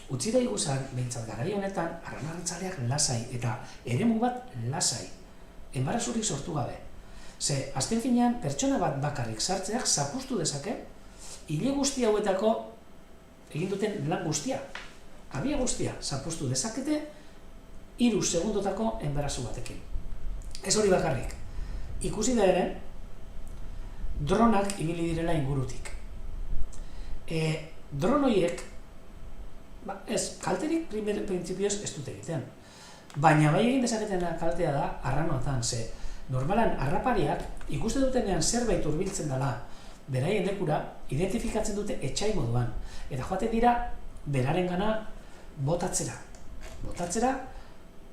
utzi da iguzan, behintzat garai honetan, arrana-arrantzaleak lasai eta eremu bat lasai. Enbarazurik sortu gabe. Ze, azken finean, pertsona bat bakarrik sartzeak zapustu dezake, hile guzti hauetako egin duten lan guztia, abia guztia, zapustu dezakete 3 segundotako enbarazu batekin. Ez hori bakarrik. Ikusi da ere, dronak ibili direla ingurutik. Dron horiek, kalterik printzipioz ez dute egiten. Baina bai egin dezaketena kaltea da arranoetan, ze normalan harrapariak ikuste dutenean zerbait hurbiltzen dela beraien lekura, identifikatzen dute etxai moduan. Eta joaten dira berarengana botatzera. Botatzera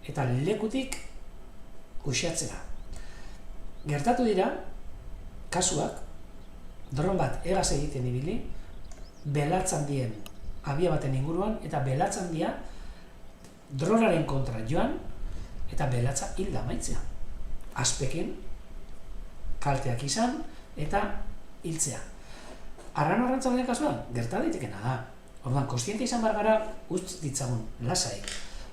eta lekutik uxatzera. Gertatu dira, kasuak, dron bat egaz egiten ibili, belatzandien abia baten inguruan, eta belatzandia dronaren kontra joan, eta belatza hilda amaitzea. Azpekin, kalteak izan, eta hiltzea. Arrano-arrantzalean kasuan, gerta daitekena da. Orduan, kontziente izan behar gara, utz ditzagun, lasai.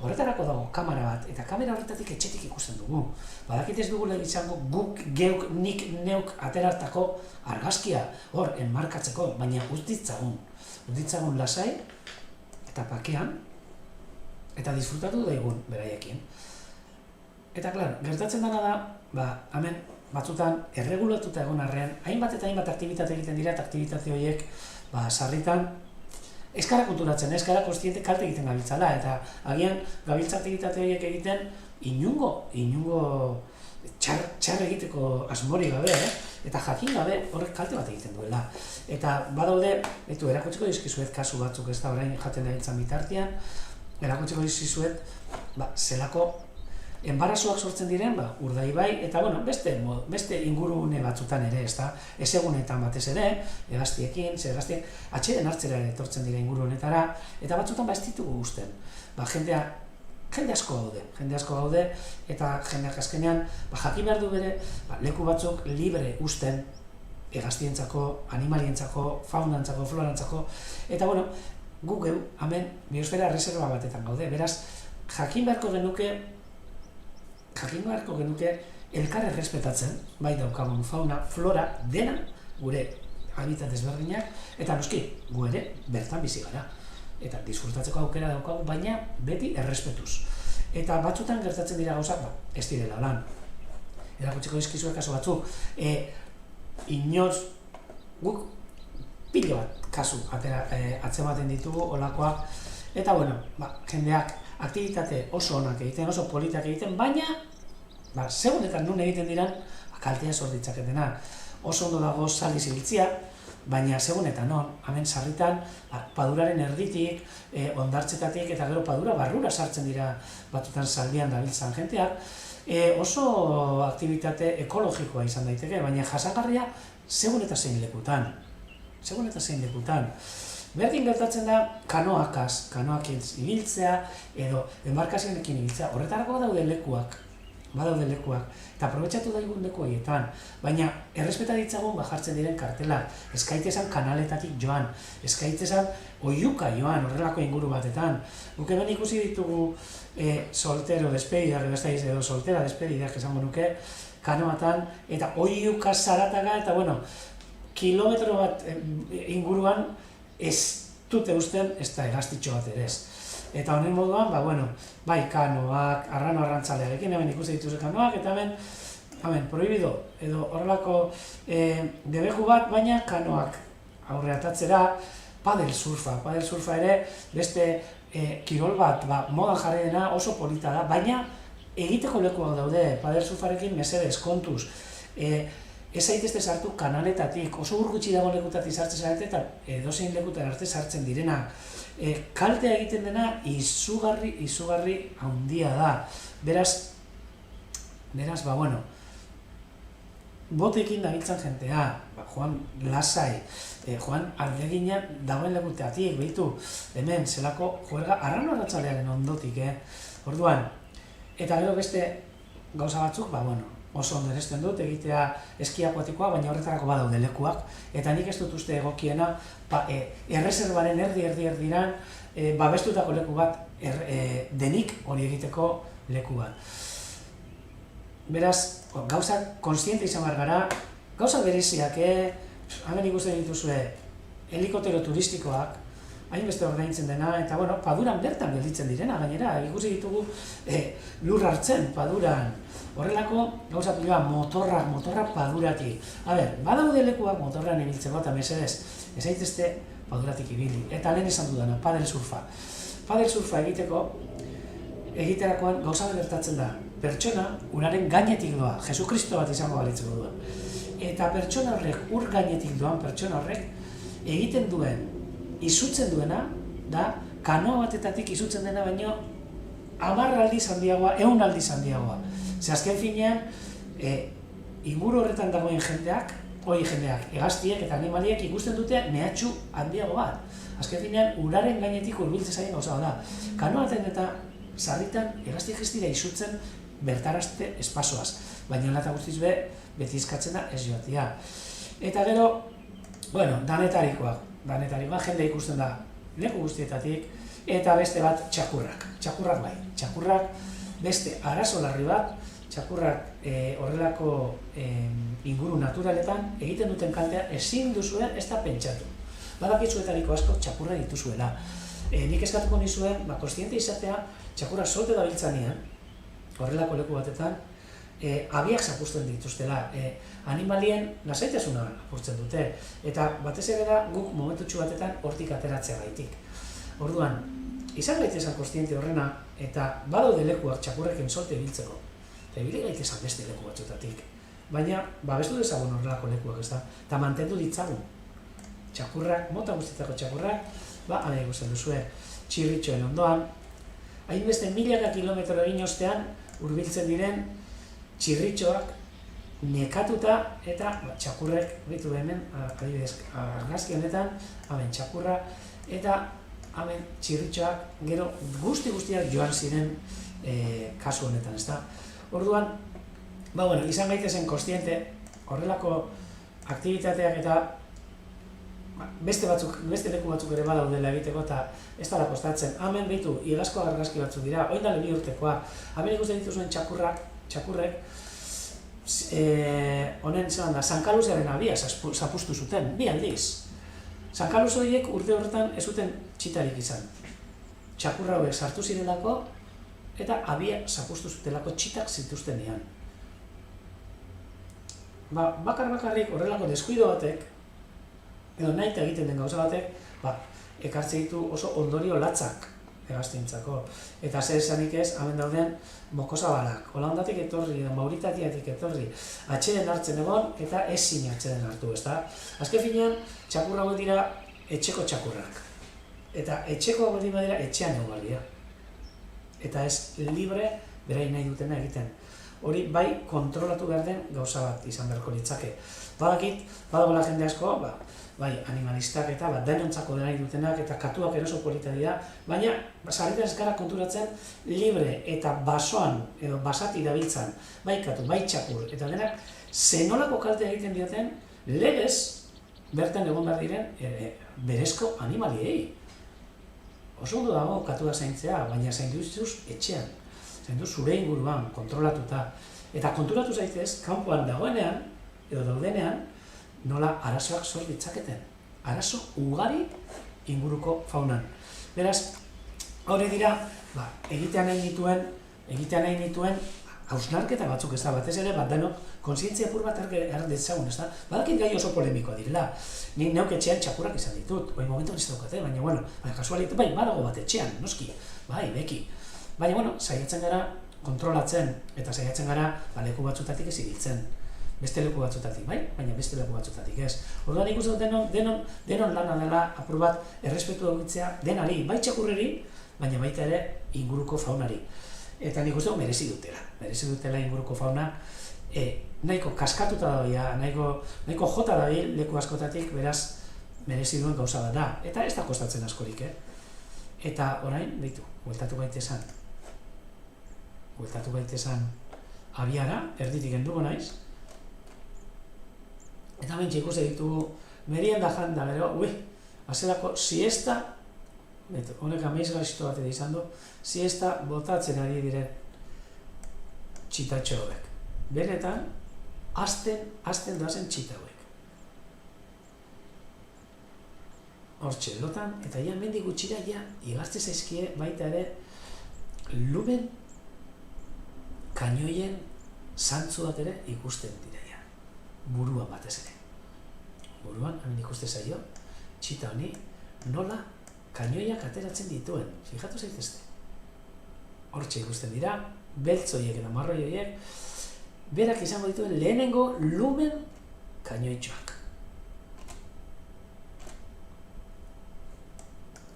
Horretarako dago kamera bat, eta kamera horretatik etxetik ikusten dugu. Badakit ez dugu izango guk, geuk, nik, neuk ateratako argazkia hor enmarkatzeko, baina utz ditzagun lasai, eta pakean, eta disfrutatu daigun beraiekin. Eta, klar, gertatzen dena da, hemen, batzutan, erregulatuta egon arrean, hainbat eta hainbat aktibitate egiten dira, eta aktibitate horiek, sarritan, ez gara konturatzen, ez gara kontziente kalte egiten gabiltzala, eta agian gabiltza aktibitate horiek egiten inungo txar egiteko asmori gabe, eta jakin gabe horrek kalte bat egiten duela. Eta badaude, erakutsiko dizkizuet kasu batzuk ez da orain jaten dabiltzan bitartean, erakutsiko dizkizuet, zelako enbarazuak sortzen diren, Urdaibai, eta beste ingurune batzutan ere, ez egunetan batez ere, hegaztiekin, atxeden hartzera ere etortzen dira inguru honetara, eta batzutan ez ditugu usten. Jende asko gaude, eta jendeak azkenean, jakin behar du bere, leku batzuk libre usten, hegaztientzako, animalientzako, faunantzako, florantzako, eta gu geu, hemen, biosfera reserva batetan gaude, beraz, jakin beharko genuke elkar errespetatzen, bai daukagun fauna, flora, dena gure habitat ezberdinak, eta noski, gu ere bertan bizi gara. Eta disfrutatzeko aukera daukagu, baina beti errespetuz. Eta batzutan gertatzen dira gauzak, ez direla lan. Erakutsiko dizkizuet kasu batzuk, inoz, guk pilo bat kasu atzematen ditugu, olakoak, eta jendeak aktivitate oso onak egiten, oso politak egiten, baina, segunetan nun egiten diran, kaltea sor ditzaketena. Oso ondo dago saliz ibiltzia, baina segunetan hemen sarritan, paduraren erditik, ondartzetatik, eta gero padura barrura sartzen dira batzutan zaldian dabiltzan jenteak, oso aktivitate ekologikoa izan daiteke, baina jasangarria segun eta zein lekutan. Berdin gertatzen da kanoakaz, kanoak ibiltzea edo enbarkazioekin ibiltzea. Horretarako daude lekuak badaude lekuak, eta aprobetxatu daigun leku horietan, baina errespeta ditzagun jartzen diren kartelak, eskaitezan kanaletatik joan, eskaitezan oiuka joan, horrelako inguru batetan. Guk hemen ikusi ditugu soltero despedidak, edo soltera despedidak esango nuke, kanoatan, eta oiuka zarataga, eta bueno, kilometro bat inguruan ez dute usten ez da hegaztitxo bat ere ez. Eta honen moduan, bai kanoak, arrano-arrantzalearekin, hemen ikusi dituzu kanoak, eta hemen, prohibido, edo horrelako debeku bat, baina kanoak aurreatatzera, padel surfa ere, beste kirol bat, modan jarri dena oso polita da, baina egiteko lekuak daude, padel surfarekin mesedez, kontuz, ez zaitezte sartu kanaletatik, oso gutxi dago lekutatik sartzen zarete eta edozein lekutan arte sartzen direna. Kaltea egiten dena izugarri handia da. Beraz, botekin dabiltzan jentea, joan lasai, joan aldegina dagoen lekutatik, behitu, hemen, zelako juerga arrano-arratzalearen ondotik, Orduan, eta gero beste gauza batzuk, oso ondo eresten dut, egitea eski akuatikoa, baina horretarako badaude lekuak, eta nik ez dut uste egokiena, erreserbaren erdiran, babestutako leku bat denik hori egiteko leku bat. Beraz, gauzak konstiente izan behar gara, gauzak bereziak, hemen ikusten dituzue, helikoptero turistikoak, hainbeste ordaintzen dena, eta paduran bertan gelditzen direna, gainera, ikusi ditugu lur hartzen paduran, horrelako gauza piloa motorrak paduratik. Badaude lekuak motorran ibiltzeko eta mesedez, ez zaitezte paduratik ibili. Eta lehen esan dudana, padel surfa. Padel surfa egiterakoan gauza gertatzen da, pertsona uraren gainetik doa, Jesukristo bat izango balitzeko duan. Eta pertsona horrek, ur gainetik doan pertsona horrek, egiten duen, izutzen duena, da, kanoa batetatik izutzen dena baino, 10 aldiz handiagoa, 100 aldiz handiagoa. Ze azken finean, inguru horretan dagoen jendeak, hegaztiek eta animaliek ikusten dute mehatxu handiago bat. Azken finean, uraren gainetik hurbiltzen zaien gauza da. Kanoaten eta sarritan hegaztiek ez dira izutzen bertarazte espasoaz. Baina lata guztiz beti izkatzen da ez joatia. Eta gero, danetarikoak, jende ikusten da leku guztietatik, eta beste bat txakurrak. Txakurrak beste arazo larri bat, txakurrak horrelako inguru naturaletan egiten duten kaltea ezin duzue ez da pentsatu. Badakitzuetariko asko txakurra dituzuela. Nik eskatuko nizuen, kontziente izatea, txakurrak solte dabiltzanean, horrelako leku batetan, abiak zapusten dituztela, animalien lasaitasuna apurtzen dute, eta batez ere da guk momentutxu batetan hortik ateratzea gaitik. Orduan, izan gaitezan kontziente horrena, eta badaude lekuak txakurrekin solte ibiltzeko, eta ibili gaitezan beste leku batzutatik. Baina, babestu dezagun horrelako lekuak ez da, eta mantendu ditzagun. Txakurrak, mota guztietako txakurrak, hemen ikusten duzue, txirritxoen ondoan, hainbeste milaka kilometro egin ostean hurbiltzen diren txirritxoak nekatuta eta txakurrek, bitu hemen, adibidez, argazki honetan, hemen txakurra, eta hemen txirritxoak gero guztiak joan ziren kasu honetan, ezta? Orduan, izan gaitezen kontziente, horrelako aktibitateak eta beste leku batzuk ere badaudela egiteko eta ez dara kostatzen. Hemen behitu, igazko argazki batzuk dira, oindale 2 urtekoa. Hemen ikusten dituzuen txakurrek, honen zelan da, San Carlosaren abia zapustu zuten, 2 aldiz. San Carlos horiek urte horretan ez zuten txitarik izan. Txakurra hauek sartu zirelako eta abia zapustu zutelako txitak zituztenean. Bakarrik horrelako deskuido batek, edo nahi egiten den gauza batek, ekartze ditu oso ondorio latzak hegaztintzako. Eta zer esanik ez, hemen dauden mokosabalak, Holandatik etorri, Mauritaniatik etorri, atxeden hartzen egon eta ezin atxeden hartu, ezta? Azken finean, txakurra hauek dira etxeko txakurrak. Eta etxeko hauek dira etxean egon balia. Eta ez libre berain nahi dutena egiten. hori bai kontrolatu behar den gauza bat izan beharko litzake. Badakit, badagoela jende asko, bai, animalistak eta denontzako denari dutenak eta katuak eroso polita dira, baina sarritan ez gara konturatzen libre eta basoan edo basati dabiltzan, bai katu, bai txakur, eta denak zenolako kalte egiten dioten legez bertan egon behar diren berezko animaliei. Oso ondo dago katua zaintzea, baina zaindu izuz etxean, zaindu zure inguruan, kontrolatuta. Eta konturatu zaitez, kanpoan dagoenean, edo daudenean, nola arazoak sor ditzaketen. Arazo ugari inguruko faunan. Beraz, hori dira, egitean nahi nituen hausnarketa batzuk ez da, batez ere, denok kontzientzia apur bat ardetzagun, ez da? Badakit gai oso polemikoa direla. Nik neuk etxean txakurrak izan ditut, bai momentu ez daukate, baina, kasualitate, bai, badago bat etxean, noski, bai, beki. Baina, saiatzen gara kontrolatzen, eta saiatzen gara leku batzutatik ez ibiltzen. Beste leku batzutatik, bai, baina beste leku batzutatik ez. Orduan ikusten denon lana dela apur bat errespetu egitzea denari, bai txakurreri, baina baita ere inguruko faunari. Eta nik uste merezi dutela inguruko fauna, nahiko kaskatuta dagoia, nahiko jota dabil leku askotatik, beraz, merezi duen gauza bat da. Eta ez da kostatzen askorik, Eta orain, behitu, bueltatu gaitezan abiara, erditik enduko naiz, eta bentsa ikusten ditugu merienda janda, gero, azerako siesta, honek ameizgaztu bat izan du, siesta botatzen ari diren txitatxo hauek. Benetan, azten doazen txita hauek. Hortxe, lotan, eta mendik gutxira, igartze zaizkie baita ere lumen kainoien zantzu bat ere ikusten dira. Buruan batez ere. Buruan, hemen ikuste zaio, txita honi nola kainoiak ateratzen dituen. Fijatu zaitezte. Hortxe ikusten dira, beltz horiek eta marroi horiek, berak izango dituen lehenengo lumen kainoitxoak.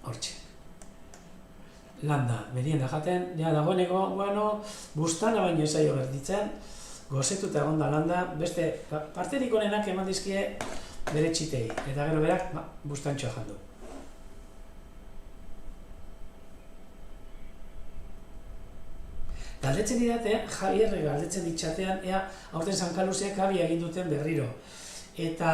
Hortxe. Landa, merienda jaten, dagoeneko, bustana baino ezaio berditzen, gozetuta egon da landa, beste parterik honenak eman dizkie bere txitei, eta gero berak bustantxoa jandu. Galdetzen didate, Javierre galdetzen ditxatean, aurten Sankaluzeak abia egin duten berriro. Eta,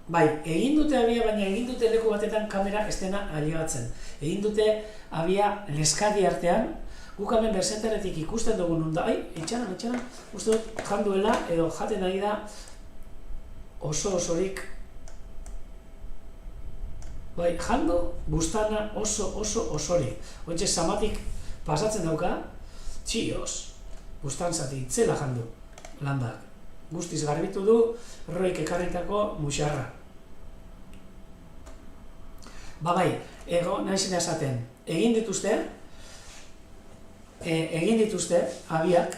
bai, egin dute abia, baina egin dute leku batetan kamera ez dena aligatzen. Egin dute abia Leskadi artean, guk hemen berzentaretik ikusten dugu nun da, etxanan, uste dut janduela edo jaten ari da osorik. Bai, jandu, bustana osorik. Hoitxe, zamatik pasatzen dauka, txioz, bustantzatik itzela jandu, landak. Guztiz garbitu du, roik ekarritako musarra. Bai, nahi zena esaten, egin dituzte abiak,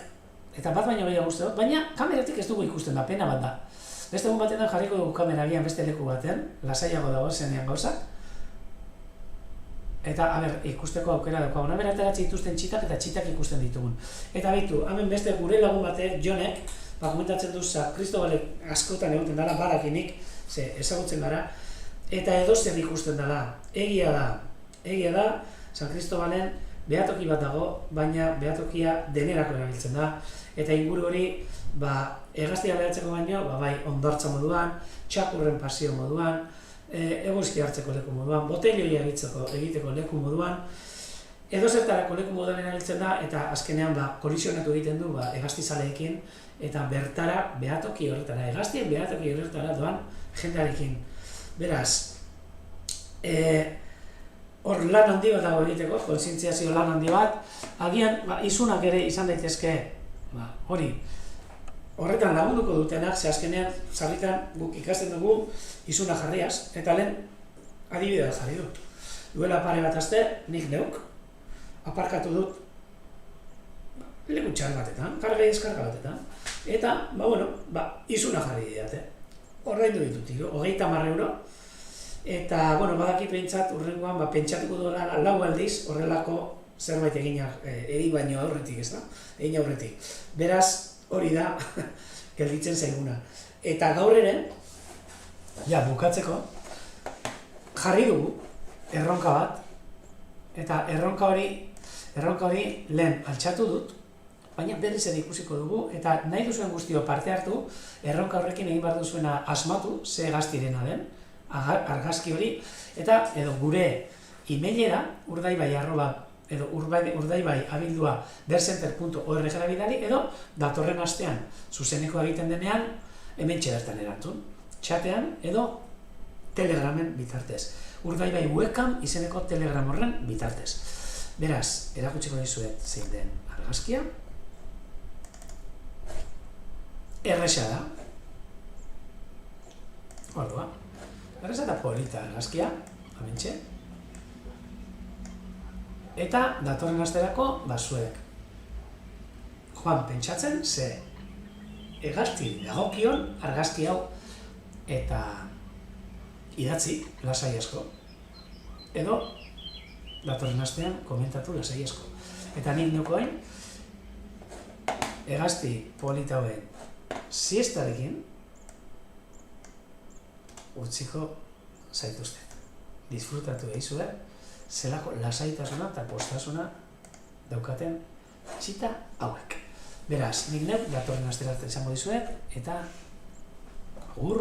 eta bat baino gehiago uste dut, baina kameratik ez dugu ikusten da, pena bat da. Beste egun batean jarriko dugu kamera agian beste leku batean, lasaiago dago zenean gauzak. Eta, ikusteko aukera daukagu, hemen ateratzen dituzten txitak eta txitak ikusten ditugun. Eta baitu, hemen beste gure lagun batek, Jonek, komentatzen du Kristobalek askotan egoten dela, badakinik, ezagutzen gara, eta edozer ikusten dela. Egia da, San Kristobalen behatoki bat dago, baina behatokia denerako erabiltzen da, eta inguru hori, hegaztia behatzeko baino, bai, ondartza moduan, txakurren pasio moduan, eguzki hartzeko leku moduan, botelioia egiteko leku moduan, edozertarako leku moduan erabiltzen da, eta azkenean kolizionatu egiten du hegaztizaleekin, eta bertara, behatoki horretara, hegaztien behatoki horretara doan jendearekin. Beraz, hor lan handi bat dago egiteko, kontzientziazio lan handi bat, agian izunak ere izan daitezke, horretan lagunduko dutenak, ze azkenean sarritan guk ikasten dugu izuna jarriaz, eta lehen adibidea jarri dut. Duela pare bat aste, nik neuk, aparkatu dut leku txar batetan, karga deskarga batetan, eta, izuna jarri didate. Ordaindu ditut, 30 euro, eta, badakit behintzat, urrengoan, pentsatuko duela 4 aldiz horrelako zerbait egin baino aurretik, ez da? Egin aurretik. Beraz, hori da, gelditzen zaiguna. Eta gaur ere, ja, bukatzeko, jarri dugu erronka bat, eta erronka hori lehen altxatu dut, baina berriz ere ikusiko dugu, eta nahi duzuen guztio parte hartu, erronka horrekin egin behar duzuena asmatu, ze hegaztirena den, argazki hori, eta edo gure emailera, urdaibai@abildua bercenter.org bidali, edo datorren astean zuzeneko egiten denean, hementxe bertan erantzun, txatean edo telegramen bitartez. Urdaibai webcam izeneko telegram horren bitartez. Beraz, erakutsiko dizuet zein den argazkia. Erresa da. Ordua. Erresa eta polita argazkia, hementxe. Eta datorren asterako, zuek joan pentsatzen, ze hegazti dagokion argazki hau eta idatzi lasai asko, edo datorren astean komentatu lasai asko. Eta nik nukoen hegazti polita hauen siestarekin utziko zaituztet. Disfrutatu egizue, zelako lasaitasuna eta postasuna daukaten txita hauek. Beraz, nik datorren astera arte izango dizuet, eta agur!